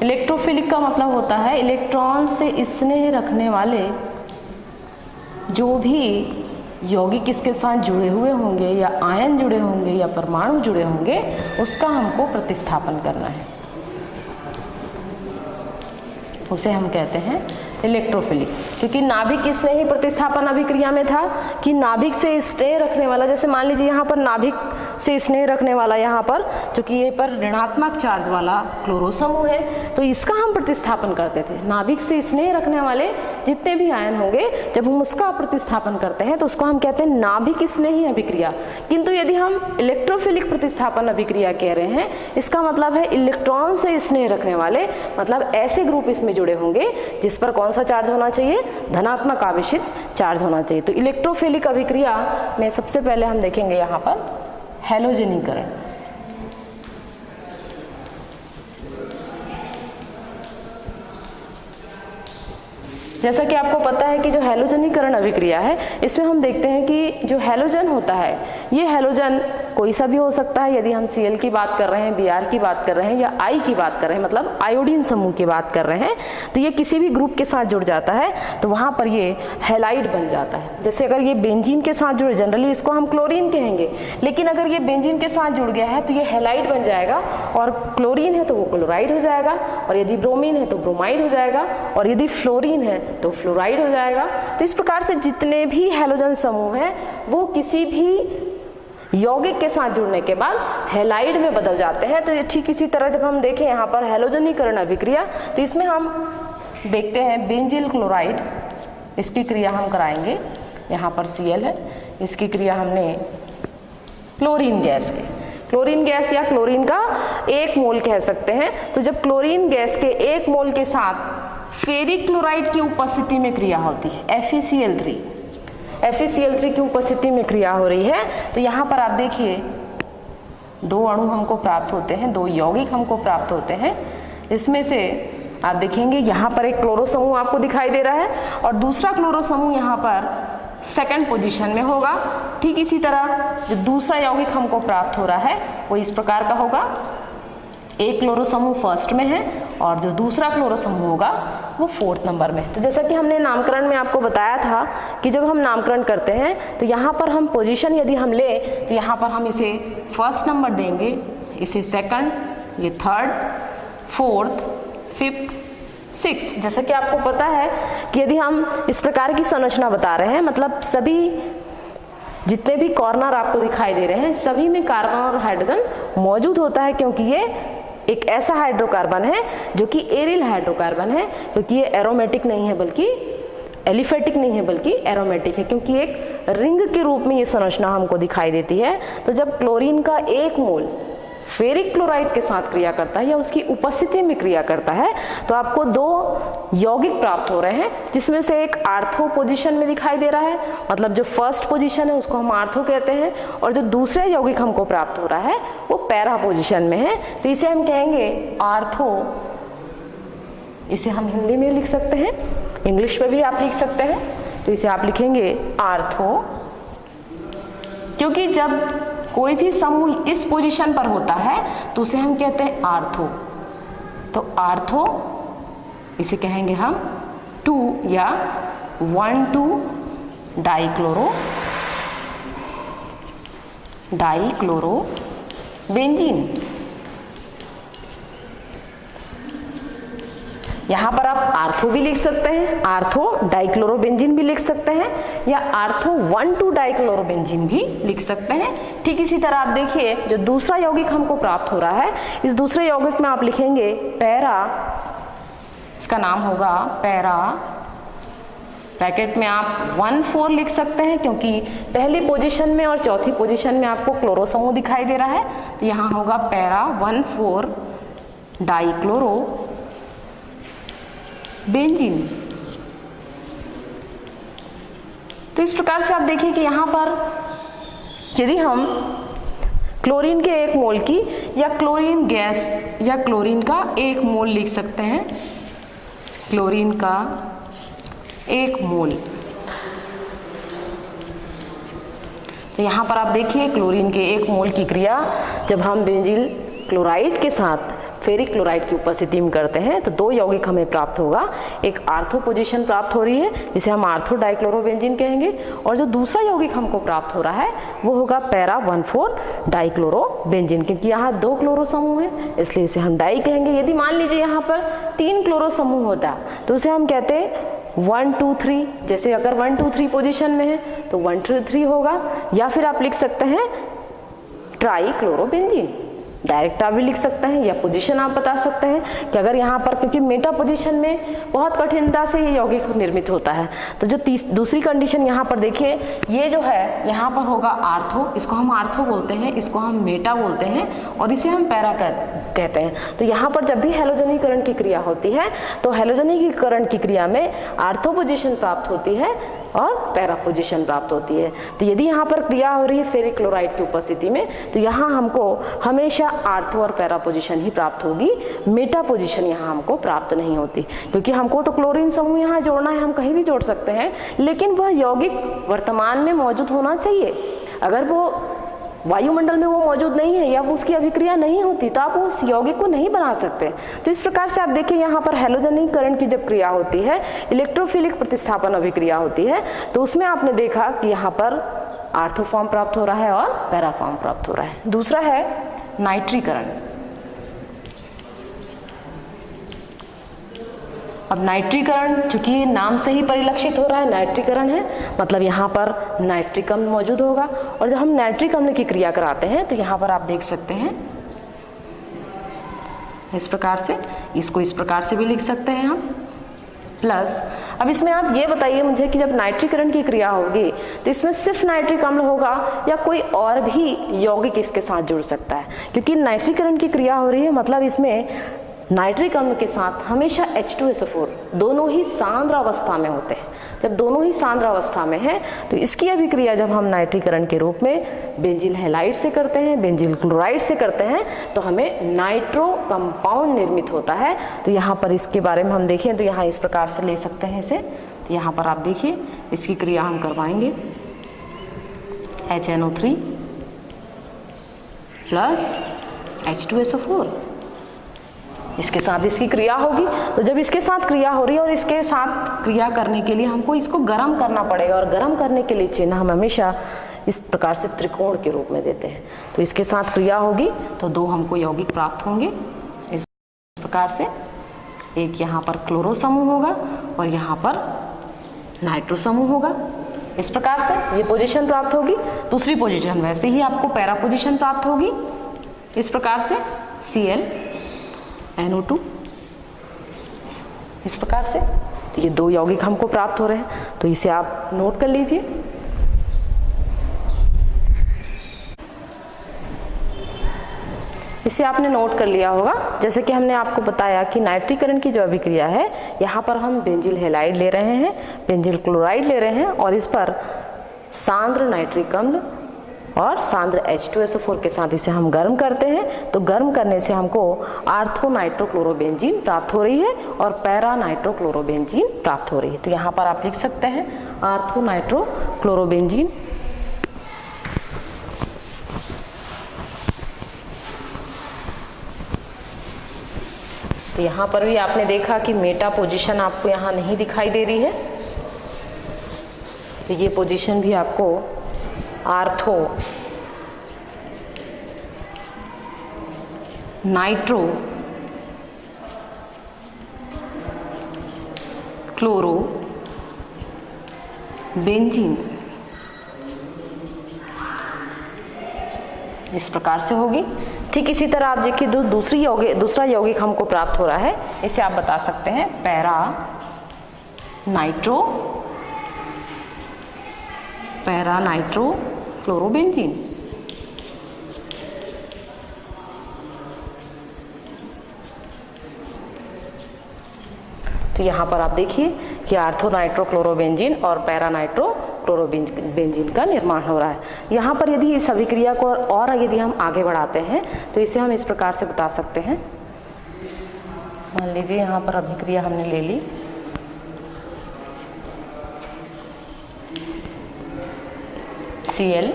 इलेक्ट्रोफिलिक का मतलब होता है इलेक्ट्रॉन से स्नेह रखने वाले जो भी यौगिक इसके साथ जुड़े हुए होंगे या आयन जुड़े होंगे या परमाणु जुड़े होंगे उसका हमको प्रतिस्थापन करना है, उसे हम कहते हैं इलेक्ट्रोफिलिक। क्योंकि नाभिक स्नेही प्रतिस्थापन अभिक्रिया में था कि नाभिक से स्नेह रखने वाला, जैसे मान लीजिए यहाँ पर नाभिक से स्नेह रखने वाला यहाँ पर क्योंकि ये पर ऋणात्मक चार्ज वाला क्लोरो समूह है, तो इसका हम प्रतिस्थापन करते थे। नाभिक से स्नेह रखने वाले जितने भी आयन होंगे जब हम उसका प्रतिस्थापन करते हैं तो उसको हम कहते हैं नाभिक स्नेही अभिक्रिया। किंतु यदि हम इलेक्ट्रोफिलिक प्रतिस्थापन अभिक्रिया कह रहे हैं, इसका मतलब है इलेक्ट्रॉन से स्नेह रखने वाले, मतलब ऐसे ग्रुप इसमें जुड़े होंगे जिस पर कौन सा चार्ज होना चाहिए, धनात्मक आवेशित चार्ज होना चाहिए। तो इलेक्ट्रोफिलिक अभिक्रिया में सबसे पहले हम देखेंगे यहाँ पर हैलोजनीकरण। जैसा कि आपको पता है कि जो हैलोजनीकरण अभिक्रिया है इसमें हम देखते हैं कि जो हैलोजन होता है ये हैलोजन कोई सा भी हो सकता है। यदि हम Cl की बात कर रहे हैं, Br की बात कर रहे हैं या I की बात कर रहे हैं, मतलब आयोडीन समूह की बात कर रहे हैं, तो ये किसी भी ग्रुप के साथ जुड़ जाता है तो वहाँ पर ये हैलाइड बन जाता है। जैसे अगर ये बेंजीन के साथ जुड़े, जनरली इसको हम क्लोरीन कहेंगे, लेकिन अगर ये बेंजीन के साथ जुड़ गया है तो ये हैलाइड बन जाएगा और क्लोरीन है तो वो क्लोराइड हो जाएगा, और यदि ब्रोमीन है तो ब्रोमाइड हो जाएगा, और यदि फ्लोरीन है तो फ्लोराइड हो जाएगा। तो इस प्रकार से जितने भी हैलोजन समूह हैं वो किसी भी यौगिक के साथ जुड़ने के बाद हैलाइड में बदल जाते हैं। तो ठीक इसी तरह जब हम देखें यहाँ पर हैलोजनीकरण अभिक्रिया, तो इसमें हम देखते हैं बेंजील क्लोराइड, इसकी क्रिया हम कराएंगे। यहाँ पर Cl है, इसकी क्रिया हमने क्लोरीन गैस के, क्लोरीन गैस या क्लोरीन का 1 मोल कह सकते हैं। तो जब क्लोरीन गैस के 1 मोल के साथ फेरिक क्लोराइड की उपस्थिति में क्रिया होती है, FeCl3 की उपस्थिति में क्रिया हो रही है, तो यहाँ पर आप देखिए 2 अणु हमको प्राप्त होते हैं, 2 यौगिक हमको प्राप्त होते हैं। इसमें से आप देखेंगे यहाँ पर एक क्लोरो समूह आपको दिखाई दे रहा है और दूसरा क्लोरो समूह यहाँ पर सेकंड पोजीशन में होगा। ठीक इसी तरह जो दूसरा यौगिक हमको प्राप्त हो रहा है वो इस प्रकार का होगा, एक क्लोरो समूह फर्स्ट में है और जो दूसरा क्लोरो समूह होगा वो फोर्थ नंबर में। तो जैसा कि हमने नामकरण में आपको बताया था कि जब हम नामकरण करते हैं तो यहाँ पर हम पोजीशन यदि हम लें तो यहाँ पर हम इसे फर्स्ट नंबर देंगे, इसे सेकंड, ये थर्ड, फोर्थ, फिफ्थ, सिक्स। जैसा कि आपको पता है कि यदि हम इस प्रकार की संरचना बता रहे हैं, मतलब सभी जितने भी कॉर्नर आपको दिखाई दे रहे हैं सभी में कार्बन और हाइड्रोजन मौजूद होता है, क्योंकि ये एक ऐसा हाइड्रोकार्बन है जो कि एरिल हाइड्रोकार्बन है, क्योंकि ये एरोमेटिक नहीं है बल्कि एलिफेटिक नहीं है बल्कि एरोमेटिक है, क्योंकि एक रिंग के रूप में ये संरचना हमको दिखाई देती है। तो जब क्लोरीन का एक मोल फेरिक क्लोराइड के साथ क्रिया करता है या उसकी उपस्थिति में क्रिया करता है तो आपको दो यौगिक प्राप्त हो रहे हैं, जिसमें से एक आर्थो पोजीशन में दिखाई दे रहा है, मतलब जो फर्स्ट पोजीशन है उसको हम आर्थो कहते हैं, और जो दूसरा यौगिक हमको प्राप्त हो रहा है वो पैरा पोजीशन में है, तो इसे हम कहेंगे आर्थो। इसे हम हिंदी में लिख सकते हैं, इंग्लिश में भी आप लिख सकते हैं, तो इसे आप लिखेंगे आर्थो, क्योंकि जब कोई भी समूह इस पोजीशन पर होता है तो उसे हम कहते हैं आर्थो। तो आर्थो इसे कहेंगे हम 2 या 1,2 डाइक्लोरो बेंजीन। यहाँ पर आप आर्थो भी लिख सकते हैं, आर्थो डाइक्लोरोबेंजीन भी लिख सकते हैं, या आर्थो 1,2 डाइक्लोरोबेंजीन भी लिख सकते हैं। ठीक इसी तरह आप देखिए जो दूसरा यौगिक हमको प्राप्त हो रहा है, इस दूसरे यौगिक में आप लिखेंगे पैरा, इसका नाम होगा पैरा, ब्रैकेट में आप 1,4 लिख सकते हैं, क्योंकि पहली पोजीशन में और चौथी पोजीशन में आपको क्लोरो समूह दिखाई दे रहा है, तो यहाँ होगा पैरा 1,4 डाइक्लोरो बेंजीन। तो इस प्रकार से आप देखिए कि यहाँ पर यदि हम क्लोरीन के एक मोल की या क्लोरीन गैस या क्लोरीन का एक मोल लिख सकते हैं, क्लोरीन का एक मोल। तो यहाँ पर आप देखिए क्लोरीन के एक मोल की क्रिया जब हम बेंजील क्लोराइड के साथ फेरिक क्लोराइड की उपस्थिति में करते हैं तो दो यौगिक हमें प्राप्त होगा, एक आर्थो पोजीशन प्राप्त हो रही है जिसे हम आर्थो डाइक्लोरोबेंजीन कहेंगे, और जो दूसरा यौगिक हमको प्राप्त हो रहा है वो होगा पैरा 1,4 डाइक्लोरोबेंजीन, क्योंकि यहाँ दो क्लोरो समूह है इसलिए इसे हम डाई कहेंगे। यदि मान लीजिए यहाँ पर 3 क्लोरो समूह होता तो उसे हम कहते हैं 1, 2, 3, जैसे अगर 1, 2, 3 पोजीशन में है तो 1, 2, 3 होगा, या फिर आप लिख सकते हैं ट्राइक्लोरोबेंजीन, डायरेक्ट आप भी लिख सकते हैं, या पोजीशन आप बता सकते हैं कि अगर यहाँ पर, क्योंकि मेटा पोजीशन में बहुत कठिनता से ये यौगिक निर्मित होता है, तो जो दूसरी कंडीशन यहाँ पर देखिए, ये जो है यहाँ पर होगा आर्थो, इसको हम आर्थो बोलते हैं, इसको हम मेटा बोलते हैं और इसे हम पैरा कहते हैं। तो यहाँ पर जब भी हैलोजनीकरण की क्रिया होती है तो हैलोजनीकरण की क्रिया में आर्थो पोजीशन प्राप्त होती है और पैरा पोजीशन प्राप्त होती है। तो यदि यहाँ पर क्रिया हो रही है फेरिक क्लोराइड की उपस्थिति में तो यहाँ हमको हमेशा आर्थो और पैरा पोजीशन ही प्राप्त होगी, मेटा पोजीशन यहाँ हमको प्राप्त नहीं होती, क्योंकि हमको तो क्लोरीन समूह यहाँ जोड़ना है, हम कहीं भी जोड़ सकते हैं, लेकिन वह यौगिक वर्तमान में मौजूद होना चाहिए। अगर वो वायुमंडल में वो मौजूद नहीं है या उसकी अभिक्रिया नहीं होती तो आप उस यौगिक को नहीं बना सकते। तो इस प्रकार से आप देखिए यहाँ पर हैलोजनीकरण की जब क्रिया होती है, इलेक्ट्रोफिलिक प्रतिस्थापन अभिक्रिया होती है, तो उसमें आपने देखा कि यहाँ पर आर्थो फॉर्म प्राप्त हो रहा है और पैरा फॉर्म प्राप्त हो रहा है। दूसरा है नाइट्रीकरण। अब नाइट्रीकरण चूंकि नाम से ही परिलक्षित हो रहा है, नाइट्रीकरण है मतलब यहाँ पर नाइट्रिक अम्ल मौजूद होगा, और जब हम नाइट्रिक अम्ल की क्रिया कराते हैं तो यहाँ पर आप देख सकते हैं इस प्रकार से, इसको इस प्रकार से भी लिख सकते हैं हम प्लस। अब इसमें आप ये बताइए मुझे कि जब नाइट्रीकरण की क्रिया होगी तो इसमें सिर्फ नाइट्रिक अम्ल होगा या कोई और भी यौगिक इसके साथ जुड़ सकता है, क्योंकि नाइट्रीकरण की क्रिया हो रही है मतलब इसमें नाइट्रिक अम्ल के साथ हमेशा H2SO4 दोनों ही सांद्र अवस्था में होते हैं। जब दोनों ही सांद्र अवस्था में है तो इसकी अभिक्रिया जब हम नाइट्रीकरण के रूप में बेंजील हैलाइड से करते हैं, बेंजील क्लोराइड से करते हैं तो हमें नाइट्रो कंपाउंड निर्मित होता है। तो यहाँ पर इसके बारे में हम देखें तो यहाँ इस प्रकार से ले सकते हैं इसे। तो यहाँ पर आप देखिए इसकी क्रिया हम करवाएंगे HNO3 प्लस H2SO4, इसके साथ इसकी क्रिया होगी। तो जब इसके साथ क्रिया हो रही है और इसके साथ क्रिया करने के लिए हमको इसको गर्म करना पड़ेगा, और गर्म करने के लिए चिन्ह हम हमेशा इस प्रकार से त्रिकोण के रूप में देते हैं। तो इसके साथ क्रिया होगी तो 2 हमको यौगिक प्राप्त होंगे इस प्रकार से। एक यहाँ पर क्लोरो समूह होगा और यहाँ पर नाइट्रो समूह होगा। इस प्रकार से ये पोजीशन प्राप्त होगी। दूसरी पोजीशन वैसे ही आपको पैरा पोजीशन प्राप्त होगी इस प्रकार से, ClNO2 इस प्रकार से। तो ये 2 यौगिक हमको प्राप्त हो रहे हैं, तो इसे आप नोट कर लीजिए। इसे आपने नोट कर लिया होगा। जैसे कि हमने आपको बताया कि नाइट्रीकरण की जो अभिक्रिया है, यहाँ पर हम बेंजिल हैलाइड ले रहे हैं, बेंजिल क्लोराइड ले रहे हैं और इस पर सांद्र नाइट्रिक अम्ल और सांद्र H2SO4 के साथ इसे हम गर्म करते हैं। तो गर्म करने से हमको आर्थो नाइट्रोक्लोरोबेंजीन प्राप्त हो रही है और पैरा नाइट्रोक्लोरोबेंजीन प्राप्त हो रही है। तो यहाँ पर आप लिख सकते हैं आर्थो नाइट्रोक्लोरोबेंजीन। तो यहाँ पर भी आपने देखा कि मेटा पोजीशन आपको यहाँ नहीं दिखाई दे रही है, तो ये पोजीशन भी आपको आर्थो नाइट्रो क्लोरो बेंजीन इस प्रकार से होगी। ठीक इसी तरह आप देखिए दूसरा यौगिक हमको प्राप्त हो रहा है, इसे आप बता सकते हैं पैरा नाइट्रो क्लोरोबेंजीन। तो यहाँ पर आप देखिए कि आर्थो नाइट्रो क्लोरोबेंजीन और पैरा नाइट्रो क्लोरोबेंजीन का निर्माण हो रहा है। यहाँ पर यदि इस अभिक्रिया को और यदि हम आगे बढ़ाते हैं तो इसे हम इस प्रकार से बता सकते हैं। मान लीजिए यहाँ पर अभिक्रिया हमने ले ली, Cl,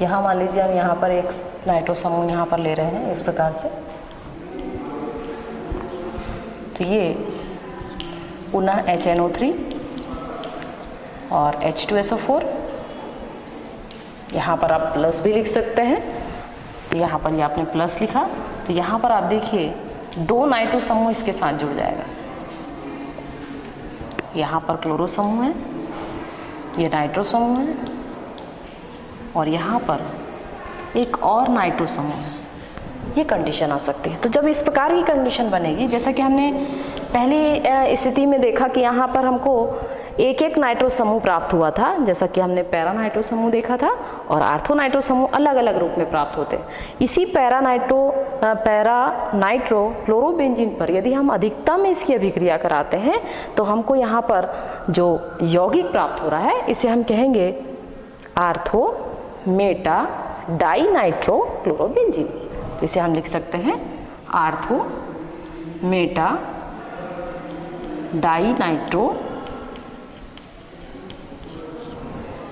यहाँ मान लीजिए हम यहाँ पर एक नाइट्रो समूह यहाँ पर ले रहे हैं इस प्रकार से। तो ये पुनः HNO3 और H2SO4, यहाँ पर आप प्लस भी लिख सकते हैं। तो यहाँ पर ये आपने प्लस लिखा, तो यहाँ पर आप देखिए 2 नाइट्रो समूह इसके साथ जुड़ जाएगा। यहाँ पर क्लोरो समूह है, ये नाइट्रो समूह है और यहाँ पर एक और नाइट्रो समूह है। ये कंडीशन आ सकती है। तो जब इस प्रकार की कंडीशन बनेगी, जैसा कि हमने पहली स्थिति में देखा कि यहाँ पर हमको एक नाइट्रो समूह प्राप्त हुआ था, जैसा कि हमने पैरा नाइट्रो समूह देखा था, और आर्थो नाइट्रो समूह अलग अलग रूप में प्राप्त होते हैं। इसी पैरा नाइट्रो क्लोरोबेंजीन पर यदि हम अधिकतम इसकी अभिक्रिया कराते हैं तो हमको यहाँ पर जो यौगिक प्राप्त हो रहा है इसे हम कहेंगे ortho meta di nitro chlorobenzene. तो इसे हम लिख सकते हैं ortho meta di nitro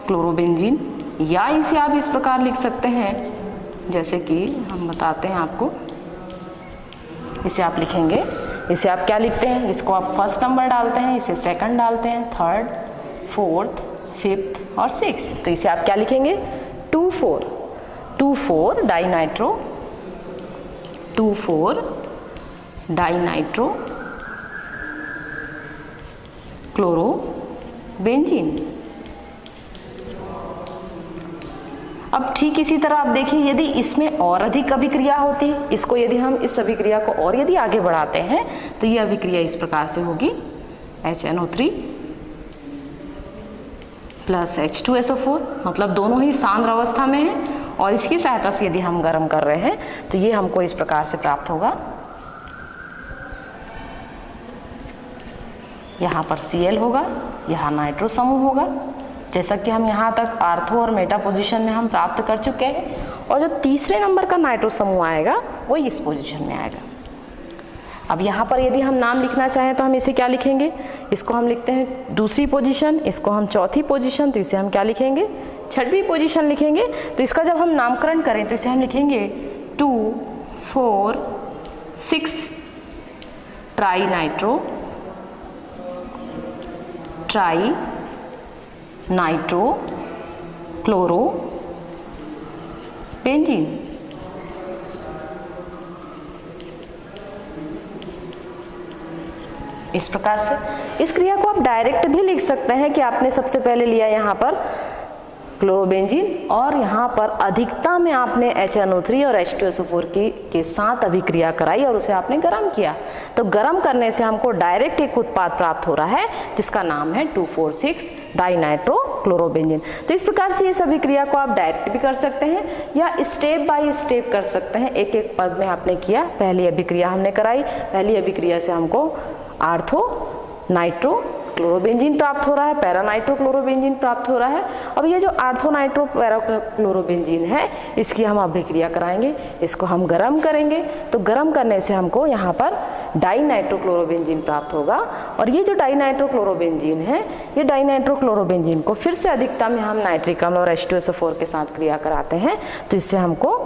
chlorobenzene, या इसे आप इस प्रकार लिख सकते हैं जैसे कि हम बताते हैं आपको। इसे आप लिखेंगे, इसे आप क्या लिखते हैं, इसको आप फर्स्ट नंबर डालते हैं, इसे सेकंड डालते हैं, थर्ड, फोर्थ, फिफ्थ और सिक्स। तो इसे आप क्या लिखेंगे 2,4 di nitro 2,4 di nitro chlorobenzene. अब ठीक इसी तरह आप देखिए यदि इसमें और अधिक अभिक्रिया होती, इसको यदि हम इस अभिक्रिया को और यदि आगे बढ़ाते हैं तो ये अभिक्रिया इस प्रकार से होगी HNO3 प्लस H2SO4, मतलब दोनों ही सांद्र अवस्था में है और इसकी सहायता से यदि हम गर्म कर रहे हैं तो ये हमको इस प्रकार से प्राप्त होगा। यहाँ पर Cl होगा, यहाँ नाइट्रो समूह होगा, जैसा कि हम यहाँ तक आर्थो और मेटा पोजीशन में हम प्राप्त कर चुके हैं, और जो तीसरे नंबर का नाइट्रो समूह आएगा वो इस पोजीशन में आएगा। अब यहाँ पर यदि हम नाम लिखना चाहें तो हम इसे क्या लिखेंगे, इसको हम लिखते हैं दूसरी पोजीशन, इसको हम चौथी पोजीशन, तो इसे हम क्या लिखेंगे छठवीं पोजीशन लिखेंगे। तो इसका जब हम नामकरण करें तो इसे हम लिखेंगे 2, 4, 6 ट्राई नाइट्रो क्लोरो बेंजीन। इस प्रकार से इस क्रिया को आप डायरेक्ट भी लिख सकते हैं कि आपने सबसे पहले लिया यहाँ पर क्लोरोबेंजीन और यहाँ पर अधिकता में आपने HNO3 और H2SO4 के साथ अभिक्रिया कराई और उसे आपने गर्म किया। तो गर्म करने से हमको डायरेक्ट एक उत्पाद प्राप्त हो रहा है जिसका नाम है 2,4,6 डाइनाइट्रो क्लोरोबेंजीन। तो इस प्रकार से इस अभिक्रिया को आप डायरेक्ट भी कर सकते हैं या स्टेप बाय स्टेप कर सकते हैं। एक एक पद में आपने किया, पहली अभिक्रिया हमने कराई, पहली अभिक्रिया से हमको आर्थो नाइट्रो क्लोरोबेंजीन प्राप्त हो रहा है, पैरा नाइट्रो क्लोरोबेंजीन प्राप्त हो रहा है। अब ये जो आर्थो नाइट्रो पैरा क्लोरोबेंजीन है इसकी हम अभिक्रिया कराएंगे, इसको हम गर्म करेंगे। तो गर्म करने से हमको यहाँ पर डाइनाइट्रो क्लोरोबेंजीन प्राप्त होगा और ये जो डाइनाइट्रो क्लोरोबेंजीन है, ये डाइनाइट्रो क्लोरोबेंजीन को फिर से अधिकता में हम नाइट्रिक अम्ल और H2SO4 के साथ क्रिया कराते हैं तो इससे हमको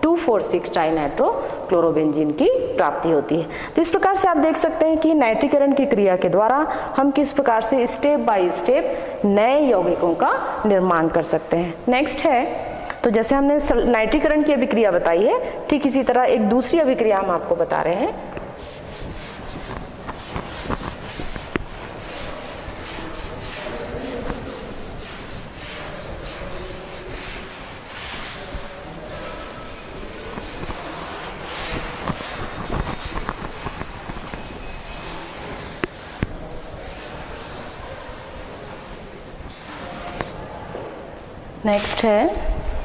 2,4,6 ट्राइनाइट्रो क्लोरोबेंजीन की प्राप्ति होती है। तो इस प्रकार से आप देख सकते हैं कि नाइट्रीकरण की क्रिया के द्वारा हम किस प्रकार से स्टेप बाय स्टेप नए यौगिकों का निर्माण कर सकते हैं। नेक्स्ट है, तो जैसे हमने नाइट्रीकरण की अभिक्रिया बताई है, ठीक इसी तरह एक दूसरी अभिक्रिया हम आपको बता रहे हैं। नेक्स्ट है,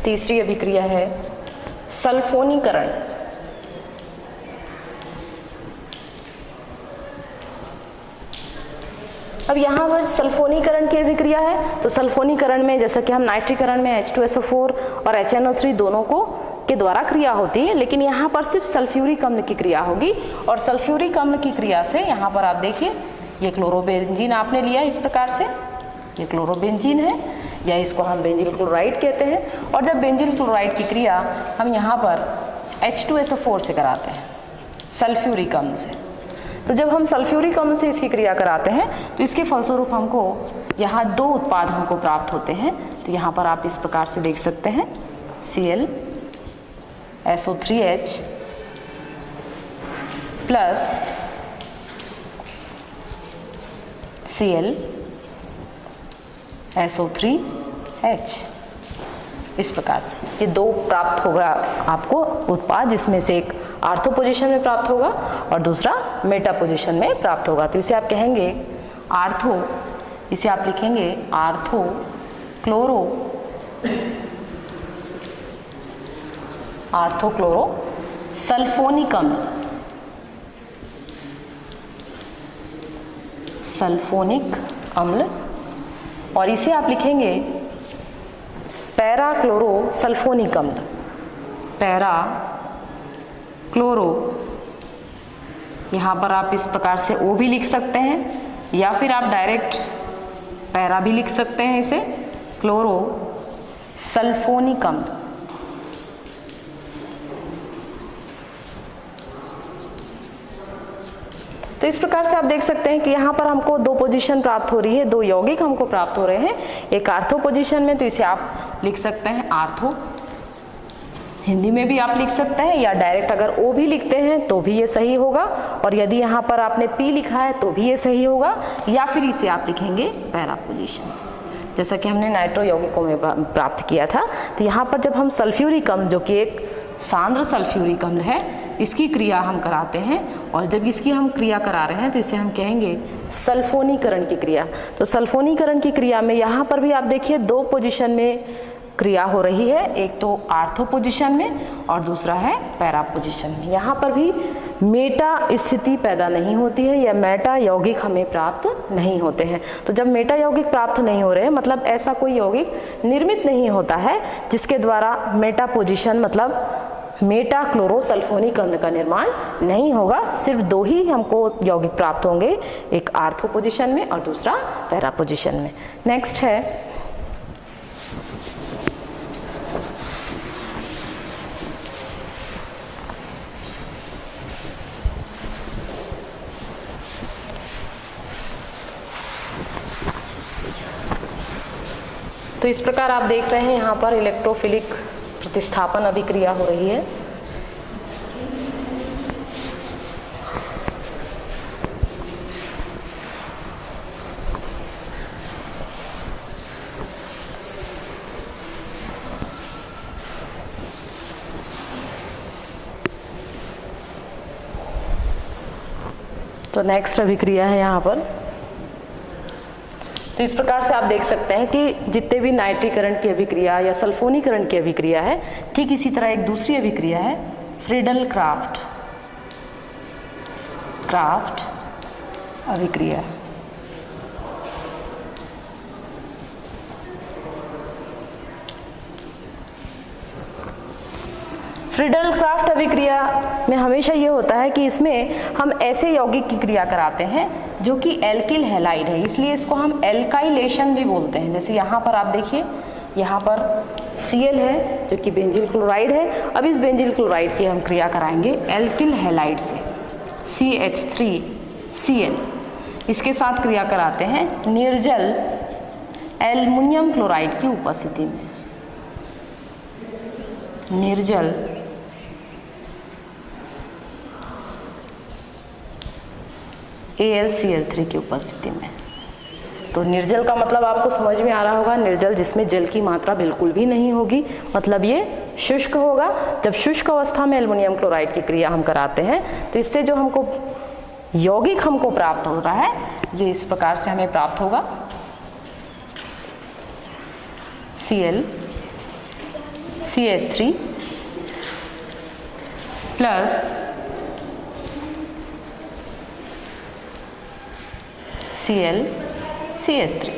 तीसरी अभिक्रिया है सल्फोनीकरण। अब यहाँ पर सल्फोनीकरण की अभिक्रिया है। तो सल्फोनीकरण में जैसा कि हम नाइट्रीकरण में H2SO4 और HNO3 दोनों को के द्वारा क्रिया होती है, लेकिन यहाँ पर सिर्फ सल्फ्यूरिक अम्ल की क्रिया होगी और सल्फ्यूरिक अम्ल की क्रिया से यहाँ पर आप देखिए ये क्लोरोबेंजीन आपने लिया इस प्रकार से, ये क्लोरोबेंजीन है या इसको हम बेंजील क्लोराइड कहते हैं। और जब बेंजील क्लोराइड की क्रिया हम यहाँ पर H2SO4 से कराते हैं सल्फ्यूरिक अम्ल से, तो जब हम सल्फ्यूरिक अम्ल से इसकी क्रिया कराते हैं तो इसके फलस्वरूप हमको यहाँ दो उत्पाद हमको प्राप्त होते हैं। तो यहाँ पर आप इस प्रकार से देख सकते हैं ClSO3H प्लस ClSO3H। इस प्रकार से ये दो प्राप्त होगा आपको उत्पाद, जिसमें से एक आर्थो पोजीशन में प्राप्त होगा और दूसरा मेटा पोजीशन में प्राप्त होगा। तो इसे आप कहेंगे आर्थो, इसे आप लिखेंगे आर्थो क्लोरो सल्फोनिक अम्ल, सल्फोनिक अम्ल, और इसे आप लिखेंगे पैरा क्लोरो सल्फोनिक अम्ल, पैरा क्लोरो। यहाँ पर आप इस प्रकार से O भी लिख सकते हैं या फिर आप डायरेक्ट पैरा भी लिख सकते हैं, इसे क्लोरो सल्फोनिक अम्ल। तो इस प्रकार से आप देख सकते हैं कि यहाँ पर हमको दो पोजीशन प्राप्त हो रही है, दो यौगिक हमको प्राप्त हो रहे हैं, एक आर्थो पोजीशन में, तो इसे आप लिख सकते हैं आर्थो, हिंदी में भी आप लिख सकते हैं या डायरेक्ट अगर O भी लिखते हैं तो भी ये सही होगा, और यदि यहाँ पर आपने P लिखा है तो भी ये सही होगा, या फिर इसे आप लिखेंगे पैरा पोजीशन, जैसा कि हमने नाइट्रो यौगिकों में प्राप्त किया था। तो यहाँ पर जब हम सल्फ्यूरिक अम्ल, जो कि एक सांद्र सल्फ्यूरिक अम्ल है, इसकी क्रिया हम कराते हैं, और जब इसकी हम क्रिया करा रहे हैं तो इसे हम कहेंगे सल्फोनीकरण की क्रिया। तो सल्फोनीकरण की क्रिया में यहाँ पर भी आप देखिए दो पोजीशन में क्रिया हो रही है, एक तो आर्थो पोजीशन में और दूसरा है पैरा पोजीशन में। यहाँ पर भी मेटा स्थिति पैदा नहीं होती है या मेटा यौगिक हमें प्राप्त नहीं होते हैं। तो जब मेटा यौगिक प्राप्त नहीं हो रहे हैं, मतलब ऐसा कोई यौगिक निर्मित नहीं होता है जिसके द्वारा मेटा पोजीशन मतलब मेटा क्लोरोसल्फोनिक अम्ल का निर्माण नहीं होगा। सिर्फ दो ही हमको यौगिक प्राप्त होंगे, एक आर्थो पोजीशन में और दूसरा पैरा पोजीशन में। नेक्स्ट है तो इस प्रकार आप देख रहे हैं यहाँ पर इलेक्ट्रोफिलिक प्रतिस्थापन अभिक्रिया हो रही है। तो नेक्स्ट अभिक्रिया है यहाँ पर। तो इस प्रकार से आप देख सकते हैं कि जितने भी नाइट्रीकरण की अभिक्रिया या सल्फोनीकरण की अभिक्रिया है, ठीक इसी तरह एक दूसरी अभिक्रिया है फ्रीडल क्राफ्ट अभिक्रिया। फ्रीडल क्राफ्ट अभिक्रिया में हमेशा ये होता है कि इसमें हम ऐसे यौगिक की क्रिया कराते हैं जो कि एल्किल हैलाइड है, इसलिए इसको हम एल्काइलेशन भी बोलते हैं। जैसे यहाँ पर आप देखिए, यहाँ पर Cl है जो कि बेंजील क्लोराइड है। अब इस बेंजील क्लोराइड की हम क्रिया कराएंगे एल्किल हैलाइड से, CH3Cl। इसके साथ क्रिया कराते हैं निर्जल एल्युमिनियम क्लोराइड की उपस्थिति में, निर्जल AlCl3 की उपस्थिति में। तो निर्जल का मतलब आपको समझ में आ रहा होगा, निर्जल जिसमें जल की मात्रा बिल्कुल भी नहीं होगी, मतलब ये शुष्क होगा। जब शुष्क अवस्था में एल्युमिनियम क्लोराइड की क्रिया हम कराते हैं तो इससे जो हमको यौगिक हमको प्राप्त हो रहा है, ये इस प्रकार से हमें प्राप्त होगा Cl CH3 plus Cl CH3।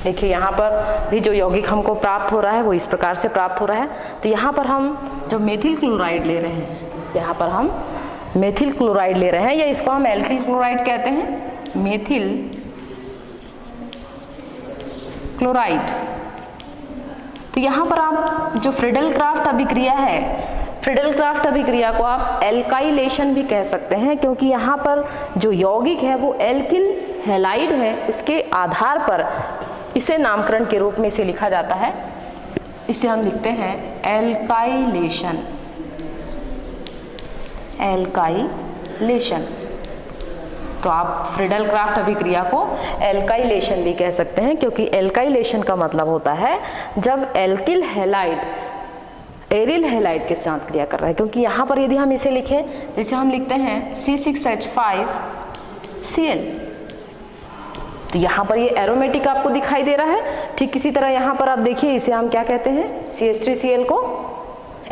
देखिए यहाँ पर भी जो यौगिक हमको प्राप्त हो रहा है वो इस प्रकार से प्राप्त हो रहा है। तो यहाँ पर हम जो मेथिल क्लोराइड ले रहे हैं, यहाँ पर हम मेथिल क्लोराइड ले रहे हैं, या इसको हम एल्किल क्लोराइड कहते हैं, मेथिल क्लोराइड। तो यहाँ पर आप जो फ्रीडल क्राफ्ट अभिक्रिया है, फ्रीडल क्राफ्ट अभिक्रिया को आप एल्काइलेशन भी कह सकते हैं, क्योंकि यहाँ पर जो यौगिक है वो एल्किल हैलाइड है। इसके आधार पर इसे नामकरण के रूप में इसे लिखा जाता है, इसे हम लिखते हैं एल्काइलेशन, एल्काइलेशन। तो आप फ्रीडल क्राफ्ट अभिक्रिया को एल्काइलेशन भी कह सकते हैं, क्योंकि एल्काइलेशन का मतलब होता है जब एल्किल हैलाइड एरिल हैलाइड के साथ क्रिया कर रहा है। क्योंकि यहाँ पर यदि हम इसे लिखें, जैसे हम लिखते हैं C6H5Cl, तो यहाँ पर ये एरोमेटिक आपको दिखाई दे रहा है। ठीक इसी तरह यहाँ पर आप देखिए, इसे हम क्या कहते हैं, CH3Cl को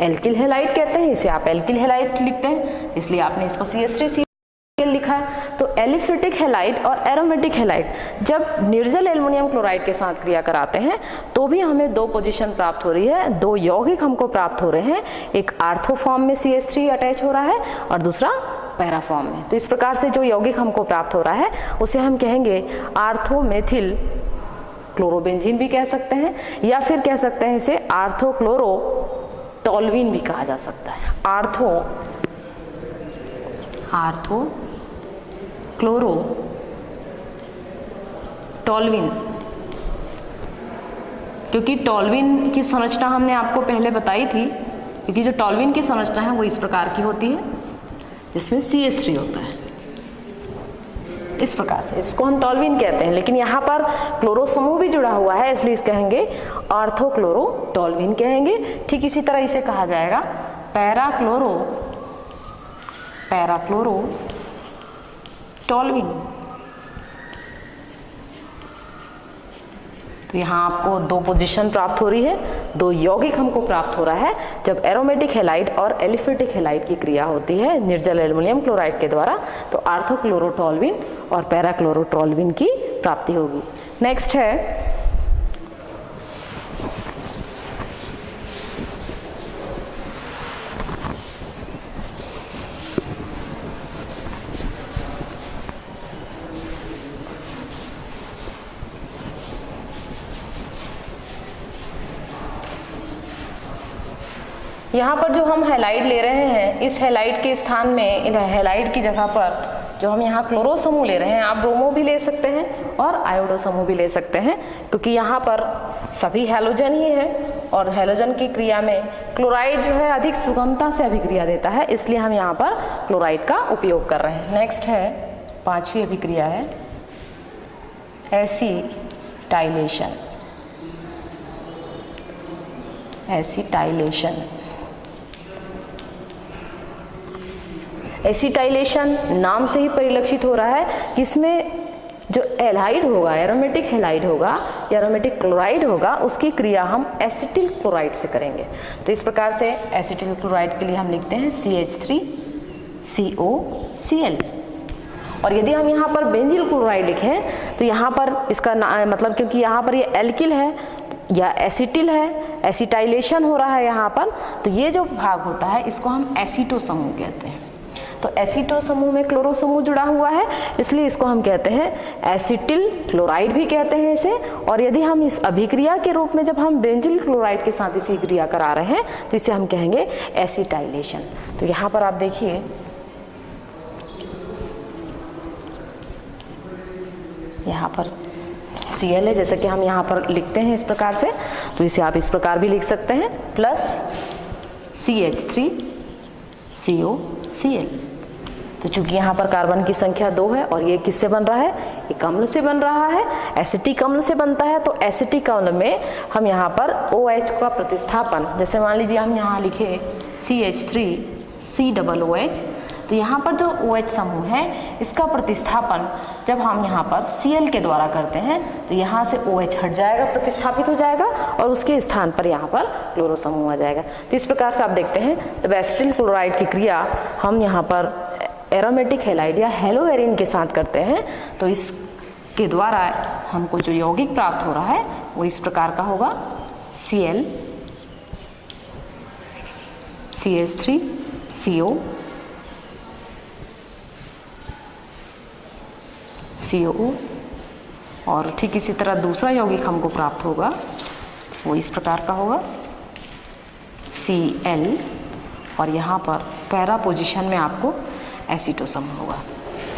एल्किल हैलाइड कहते हैं, इसे आप एल्किल हैलाइड लिखते हैं, इसलिए आपने इसको CH3Cl लिखा है। तो एलिफेटिक हैलाइड और एरोमेटिक हैलाइड जब निर्जल एल्युमिनियम क्लोराइड के साथ क्रिया कराते हैं तो भी हमें दो पोजीशन प्राप्त हो रही है, दो यौगिक हमको प्राप्त हो रहे हैं। एक आर्थो फॉर्म में CH3 अटैच हो रहा है और दूसरा पैरा फॉर्म में। तो इस प्रकार से जो यौगिक हमको प्राप्त हो रहा है उसे हम कहेंगे आर्थोमेथिल क्लोरोबेंजीन भी कह सकते हैं, या फिर कह सकते हैं इसे आर्थोक्लोरोटोल्विन भी कहा जा सकता है। आर्थोक्लोरोटोल्विन, क्योंकि टोल्विन की संरचना हमने आपको पहले बताई थी, क्योंकि जो टोल्विन की संरचना है वो इस प्रकार की होती है, जिसमें CH3 होता है, इस प्रकार से इसको हम टोल्विन कहते हैं। लेकिन यहाँ पर क्लोरो समूह भी जुड़ा हुआ है, इसलिए इसे कहेंगे आर्थोक्लोरोटोल्विन कहेंगे। ठीक इसी तरह इसे कहा जाएगा पैराक्लोरोटोल्विन। तो यहाँ आपको दो पोजीशन प्राप्त हो रही है, दो यौगिक हमको प्राप्त हो रहा है जब एरोमेटिक हैलाइड और एलिफेटिक हैलाइड की क्रिया होती है निर्जल एल्युमिनियम क्लोराइड के द्वारा, तो आर्थोक्लोरोटोल्विन और पैराक्लोरोटोल्विन की प्राप्ति होगी। नेक्स्ट है यहाँ पर जो हम हैलाइड ले रहे हैं, इस हैलाइड के स्थान में, इन हैलाइड की जगह पर जो हम यहाँ क्लोरो समूह ले रहे हैं, आप ब्रोमो भी ले सकते हैं और आयोडो समूह भी ले सकते हैं, क्योंकि यहाँ पर सभी हैलोजन ही है और हैलोजन की क्रिया में क्लोराइड जो है अधिक सुगमता से अभिक्रिया देता है, इसलिए हम यहाँ पर क्लोराइड का उपयोग कर रहे हैं। नेक्स्ट है 5वीं अभिक्रिया है एसिटाइलेशन। एसिटाइलेशन नाम से ही परिलक्षित हो रहा है कि इसमें जो एल्हाइड होगा, एरोमेटिक हैलाइड होगा या एरोमेटिक क्लोराइड होगा, उसकी क्रिया हम एसिटिल क्लोराइड से करेंगे। तो इस प्रकार से एसिटिल क्लोराइड के लिए हम लिखते हैं CH3COCl। और यदि हम यहाँ पर बेंजील क्लोराइड लिखें तो यहाँ पर इसका मतलब, क्योंकि यहाँ पर ये एल्किल है या एसिटिल है, एसिटाइलेशन हो रहा है यहाँ पर, तो ये जो भाग होता है इसको हम एसीटो समूह कहते हैं। तो एसीटो समूह में क्लोरो समूह जुड़ा हुआ है, इसलिए इसको हम कहते हैं एसिटिल क्लोराइड भी कहते हैं इसे। और यदि हम इस अभिक्रिया के रूप में जब हम बेंजील क्लोराइड के साथ इसी क्रिया करा रहे हैं तो इसे हम कहेंगे एसिटाइलेशन। तो यहाँ पर आप देखिए यहाँ पर Cl है, जैसे कि हम यहाँ पर लिखते हैं इस प्रकार से, तो इसे आप इस प्रकार भी लिख सकते हैं प्लस CH3COCl। तो चूंकि यहाँ पर कार्बन की संख्या 2 है और ये किससे बन रहा है, एक अम्ल से बन रहा है, एसिटिक अम्ल से बनता है। तो एसिटिक अम्ल में हम यहाँ पर OH का प्रतिस्थापन, जैसे मान लीजिए हम यहाँ लिखे CH3COOH, तो यहाँ पर जो OH समूह है इसका प्रतिस्थापन जब हम यहाँ पर Cl के द्वारा करते हैं तो यहाँ से OH हट जाएगा, प्रतिस्थापित हो जाएगा और उसके स्थान पर यहाँ पर क्लोरो समूह आ जाएगा। तो इस प्रकार से आप देखते हैं जब एसिटिल क्लोराइड की क्रिया हम यहाँ पर एरोमेटिक हैलाइड या हेलोएरिन के साथ करते हैं तो इसके द्वारा हमको जो यौगिक प्राप्त हो रहा है वो इस प्रकार का होगा Cl CH3CO CO और ठीक इसी तरह दूसरा यौगिक हमको प्राप्त होगा वो इस प्रकार का होगा Cl और यहाँ पर पैरा पोजीशन में आपको एसीटो समूह होगा।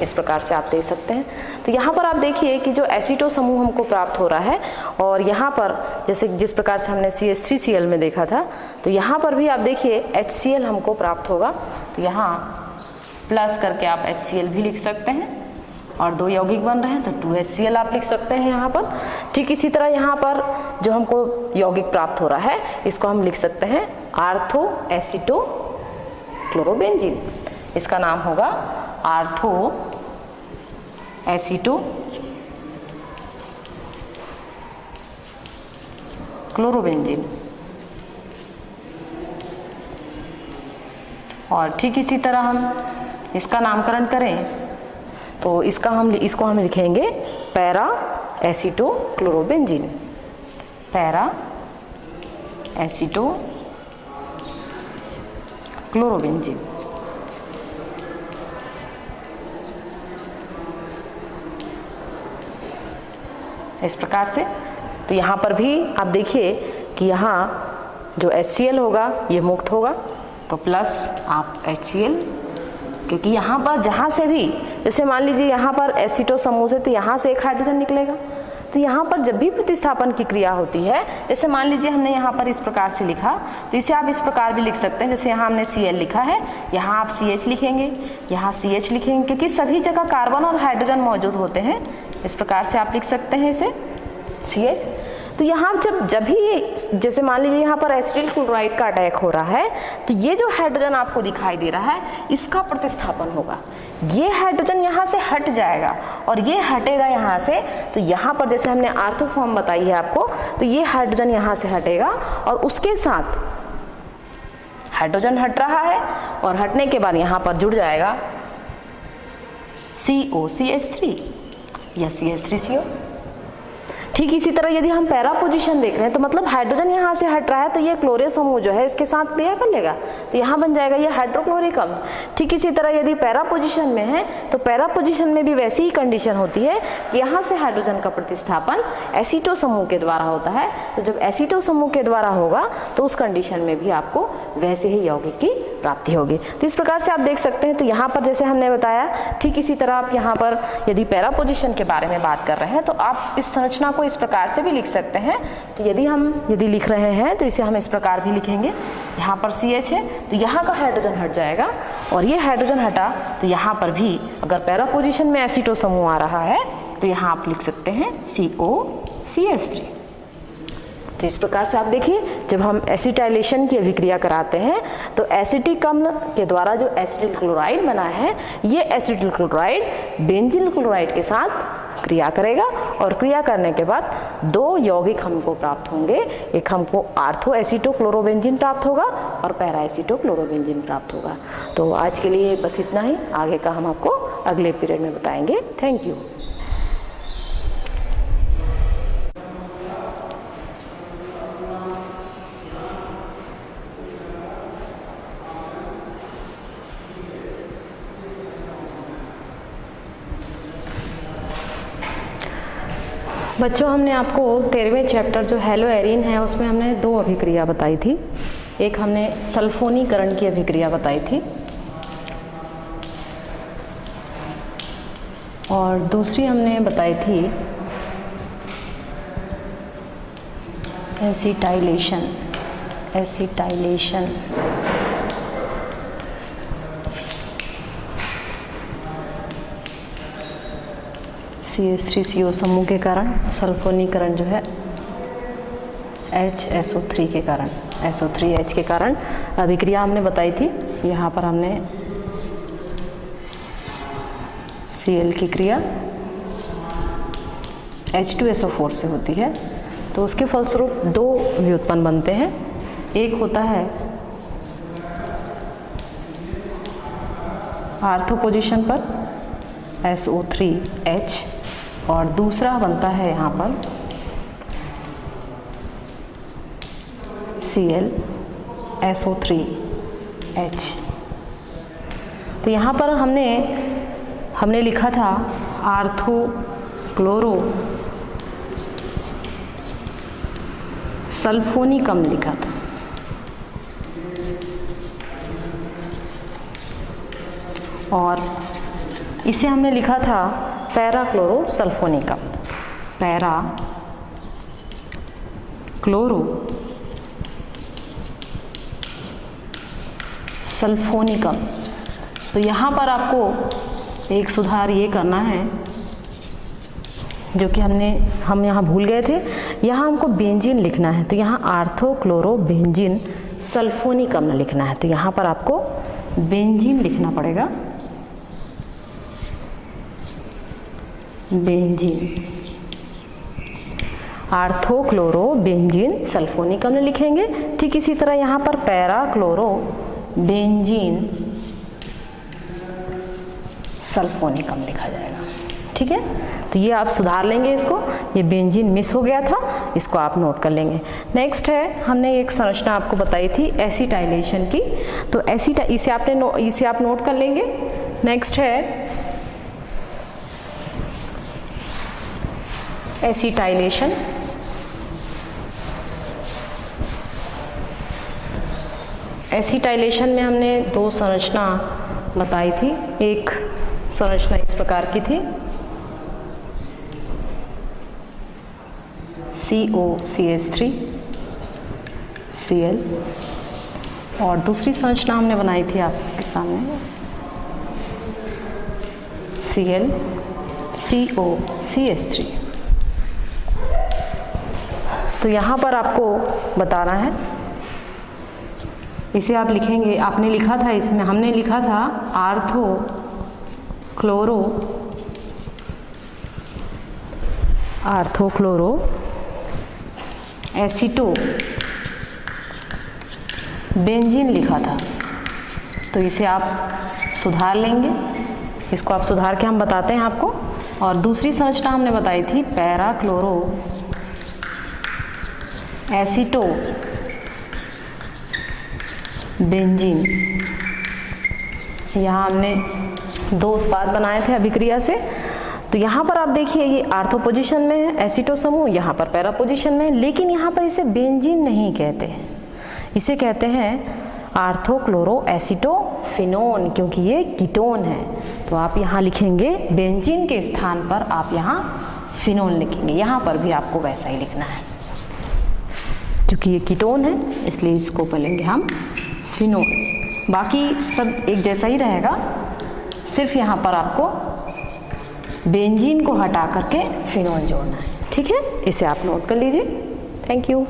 इस प्रकार से आप दे सकते हैं। तो यहाँ पर आप देखिए कि जो एसीटो समूह हमको प्राप्त हो रहा है और यहाँ पर जैसे जिस प्रकार से हमने CH3Cl में देखा था तो यहाँ पर भी आप देखिए HCl हमको प्राप्त होगा। तो यहाँ प्लस करके आप HCl भी लिख सकते हैं और 2 यौगिक बन रहे हैं तो 2HCl आप लिख सकते हैं यहाँ पर। ठीक इसी तरह यहाँ पर जो हमको यौगिक प्राप्त हो रहा है इसको हम लिख सकते हैं आर्थो एसीटो क्लोरोबेंजीन। इसका नाम होगा आर्थो एसीटो क्लोरोबेंजीन। और ठीक इसी तरह हम इसका नामकरण करें तो इसको हम लिखेंगे para aceto chlorobenzene. Para aceto chlorobenzene. इस प्रकार से तो यहाँ पर भी आप देखिए कि यहाँ जो HCl होगा ये मुक्त होगा तो प्लस आप HCl, क्योंकि यहाँ पर जहाँ से भी जैसे मान लीजिए यहाँ पर एसीटो समूह से तो यहाँ से एक हाइड्रोजन निकलेगा। तो यहाँ पर जब भी प्रतिस्थापन की क्रिया होती है, जैसे मान लीजिए हमने यहाँ पर इस प्रकार से लिखा तो इसे आप इस प्रकार भी लिख सकते हैं। जैसे यहाँ हमने Cl लिखा है, यहाँ आप CH लिखेंगे, यहाँ CH लिखेंगे, क्योंकि सभी जगह कार्बन और हाइड्रोजन मौजूद होते हैं। इस प्रकार से आप लिख सकते हैं इसे CH। तो यहाँ जब भी जैसे मान लीजिए यहाँ पर एसिटिल क्लोराइड का अटैक हो रहा है तो ये जो हाइड्रोजन आपको दिखाई दे रहा है इसका प्रतिस्थापन होगा। ये हाइड्रोजन यहाँ से हट जाएगा और ये हटेगा यहाँ से। तो यहाँ पर जैसे हमने आर्थो फॉर्म बताई है आपको, तो ये हाइड्रोजन यहाँ से हटेगा और उसके साथ हाइड्रोजन हट रहा है और हटने के बाद यहाँ पर जुड़ जाएगा COCH3 या CH3CO। ठीक इसी तरह यदि हम पैरा पोजीशन देख रहे हैं तो मतलब हाइड्रोजन यहाँ से हट रहा है तो ये क्लोरो समूह जो है इसके साथ क्रिया कर लेगा तो यहाँ बन जाएगा ये हाइड्रोक्लोरिक अम्ल। ठीक इसी तरह यदि पैरा पोजीशन में है तो पैरा पोजीशन में भी वैसी ही कंडीशन होती है कि यहाँ से हाइड्रोजन का प्रतिस्थापन एसीटो समूह के द्वारा होता है। तो जब एसीटो समूह के द्वारा होगा तो उस कंडीशन में भी आपको वैसे ही यौगिक की प्राप्ति होगी। तो इस प्रकार से आप देख सकते हैं। तो यहाँ पर जैसे हमने बताया, ठीक इसी तरह आप यहाँ पर यदि पैरा पोजीशन के बारे में बात कर रहे हैं तो आप इस संरचना को इस प्रकार से भी लिख सकते हैं। तो यदि लिख रहे हैं तो इसे हम इस प्रकार भी लिखेंगे, यहाँ पर CH है तो यहाँ का हाइड्रोजन हट जाएगा और ये हाइड्रोजन हटा तो यहाँ पर भी अगर पैरा पोजीशन में एसीटो समूह आ रहा है तो यहाँ आप लिख सकते हैं COCH3। तो इस प्रकार से आप देखिए, जब हम एसिटाइलेशन की अभिक्रिया कराते हैं तो एसिटिक अम्ल के द्वारा जो एसिटिल क्लोराइड बना है, ये एसिटिल क्लोराइड बेंजील क्लोराइड के साथ क्रिया करेगा और क्रिया करने के बाद 2 यौगिक हमको प्राप्त होंगे। एक हमको आर्थो एसीटो क्लोरोबेंजीन प्राप्त होगा और पैरा एसीटो क्लोरोबेंजीन प्राप्त होगा। तो आज के लिए बस इतना ही, आगे का हम आपको अगले पीरियड में बताएंगे। Thank you. बच्चों, हमने आपको 13वें चैप्टर जो हेलो एरीन है उसमें हमने 2 अभिक्रिया बताई थी। एक हमने सल्फोनीकरण की अभिक्रिया बताई थी और दूसरी हमने बताई थी एसिटाइलेशन। CH3CO समूह के कारण, सल्फोनीकरण जो है HSO3 के कारण, SO3H के कारण अभिक्रिया हमने बताई थी। यहाँ पर हमने Cl की क्रिया H2SO4 से होती है तो उसके फलस्वरूप 2 व्युत्पन्न बनते हैं। एक होता है आर्थो पोजीशन पर SO3H और दूसरा बनता है यहाँ पर ClSO3H। तो यहाँ पर हमने लिखा था आर्थो क्लोरो सल्फोनिक अम्ल लिखा था। और इसे हमने लिखा था पैरा क्लोरो सल्फोनिक अम्ल। पैरा क्लोरो सल्फोनिक अम्ल। तो यहाँ पर आपको एक सुधार ये करना है जो कि हम यहाँ भूल गए थे। यहाँ हमको बेंजीन लिखना है तो यहाँ आर्थो क्लोरो बेंजीन सल्फोनिक अम्ल लिखना है। तो यहाँ पर आपको बेंजीन लिखना पड़ेगा, benzene. Ortho chloro benzene sulphonic अम्ल लिखेंगे। ठीक इसी तरह यहाँ पर पैरा क्लोरो बेंजीन सल्फोनिक अम्ल लिखा जाएगा। ठीक है, तो ये आप सुधार लेंगे इसको। ये बेंजीन मिस हो गया था, इसको आप नोट कर लेंगे। नेक्स्ट है, हमने एक संरचना आपको बताई थी एसिटाइलेशन की, तो इसे आप नोट कर लेंगे। नेक्स्ट है एसिटाइलेशन। एसिटाइलेशन में हमने 2 संरचना बताई थी। एक संरचना इस प्रकार की थी, COCH3 Cl, और दूसरी संरचना हमने बनाई थी आपके सामने Cl COCH3। तो यहाँ पर आपको बताना है, इसे आप लिखेंगे। आपने लिखा था, इसमें हमने लिखा था आर्थो क्लोरो एसीटो बेंजीन लिखा था। तो इसे आप सुधार लेंगे, इसको आप सुधार के हम बताते हैं आपको। और दूसरी संरचना हमने बताई थी पैरा क्लोरो एसीटो बेंजीन। यहाँ हमने 2 उत्पाद बनाए थे अभिक्रिया से। तो यहाँ पर आप देखिए, ये आर्थो पोजीशन में है एसीटो समूह, यहाँ पर पैरा पोजीशन में, लेकिन यहाँ पर इसे बेंजीन नहीं कहते, इसे कहते हैं आर्थोक्लोरोएसीटोफिनोन, क्योंकि ये कीटोन है। तो आप यहाँ लिखेंगे बेंजीन के स्थान पर आप यहाँ फिनोन लिखेंगे। यहाँ पर भी आपको वैसा ही लिखना है, क्योंकि ये कीटोन है इसलिए इसको बोलेंगे हम फिनोन। बाकी सब एक जैसा ही रहेगा, सिर्फ यहाँ पर आपको बेंजीन को हटा करके फिनोन जोड़ना है। ठीक है, इसे आप नोट कर लीजिए। Thank you.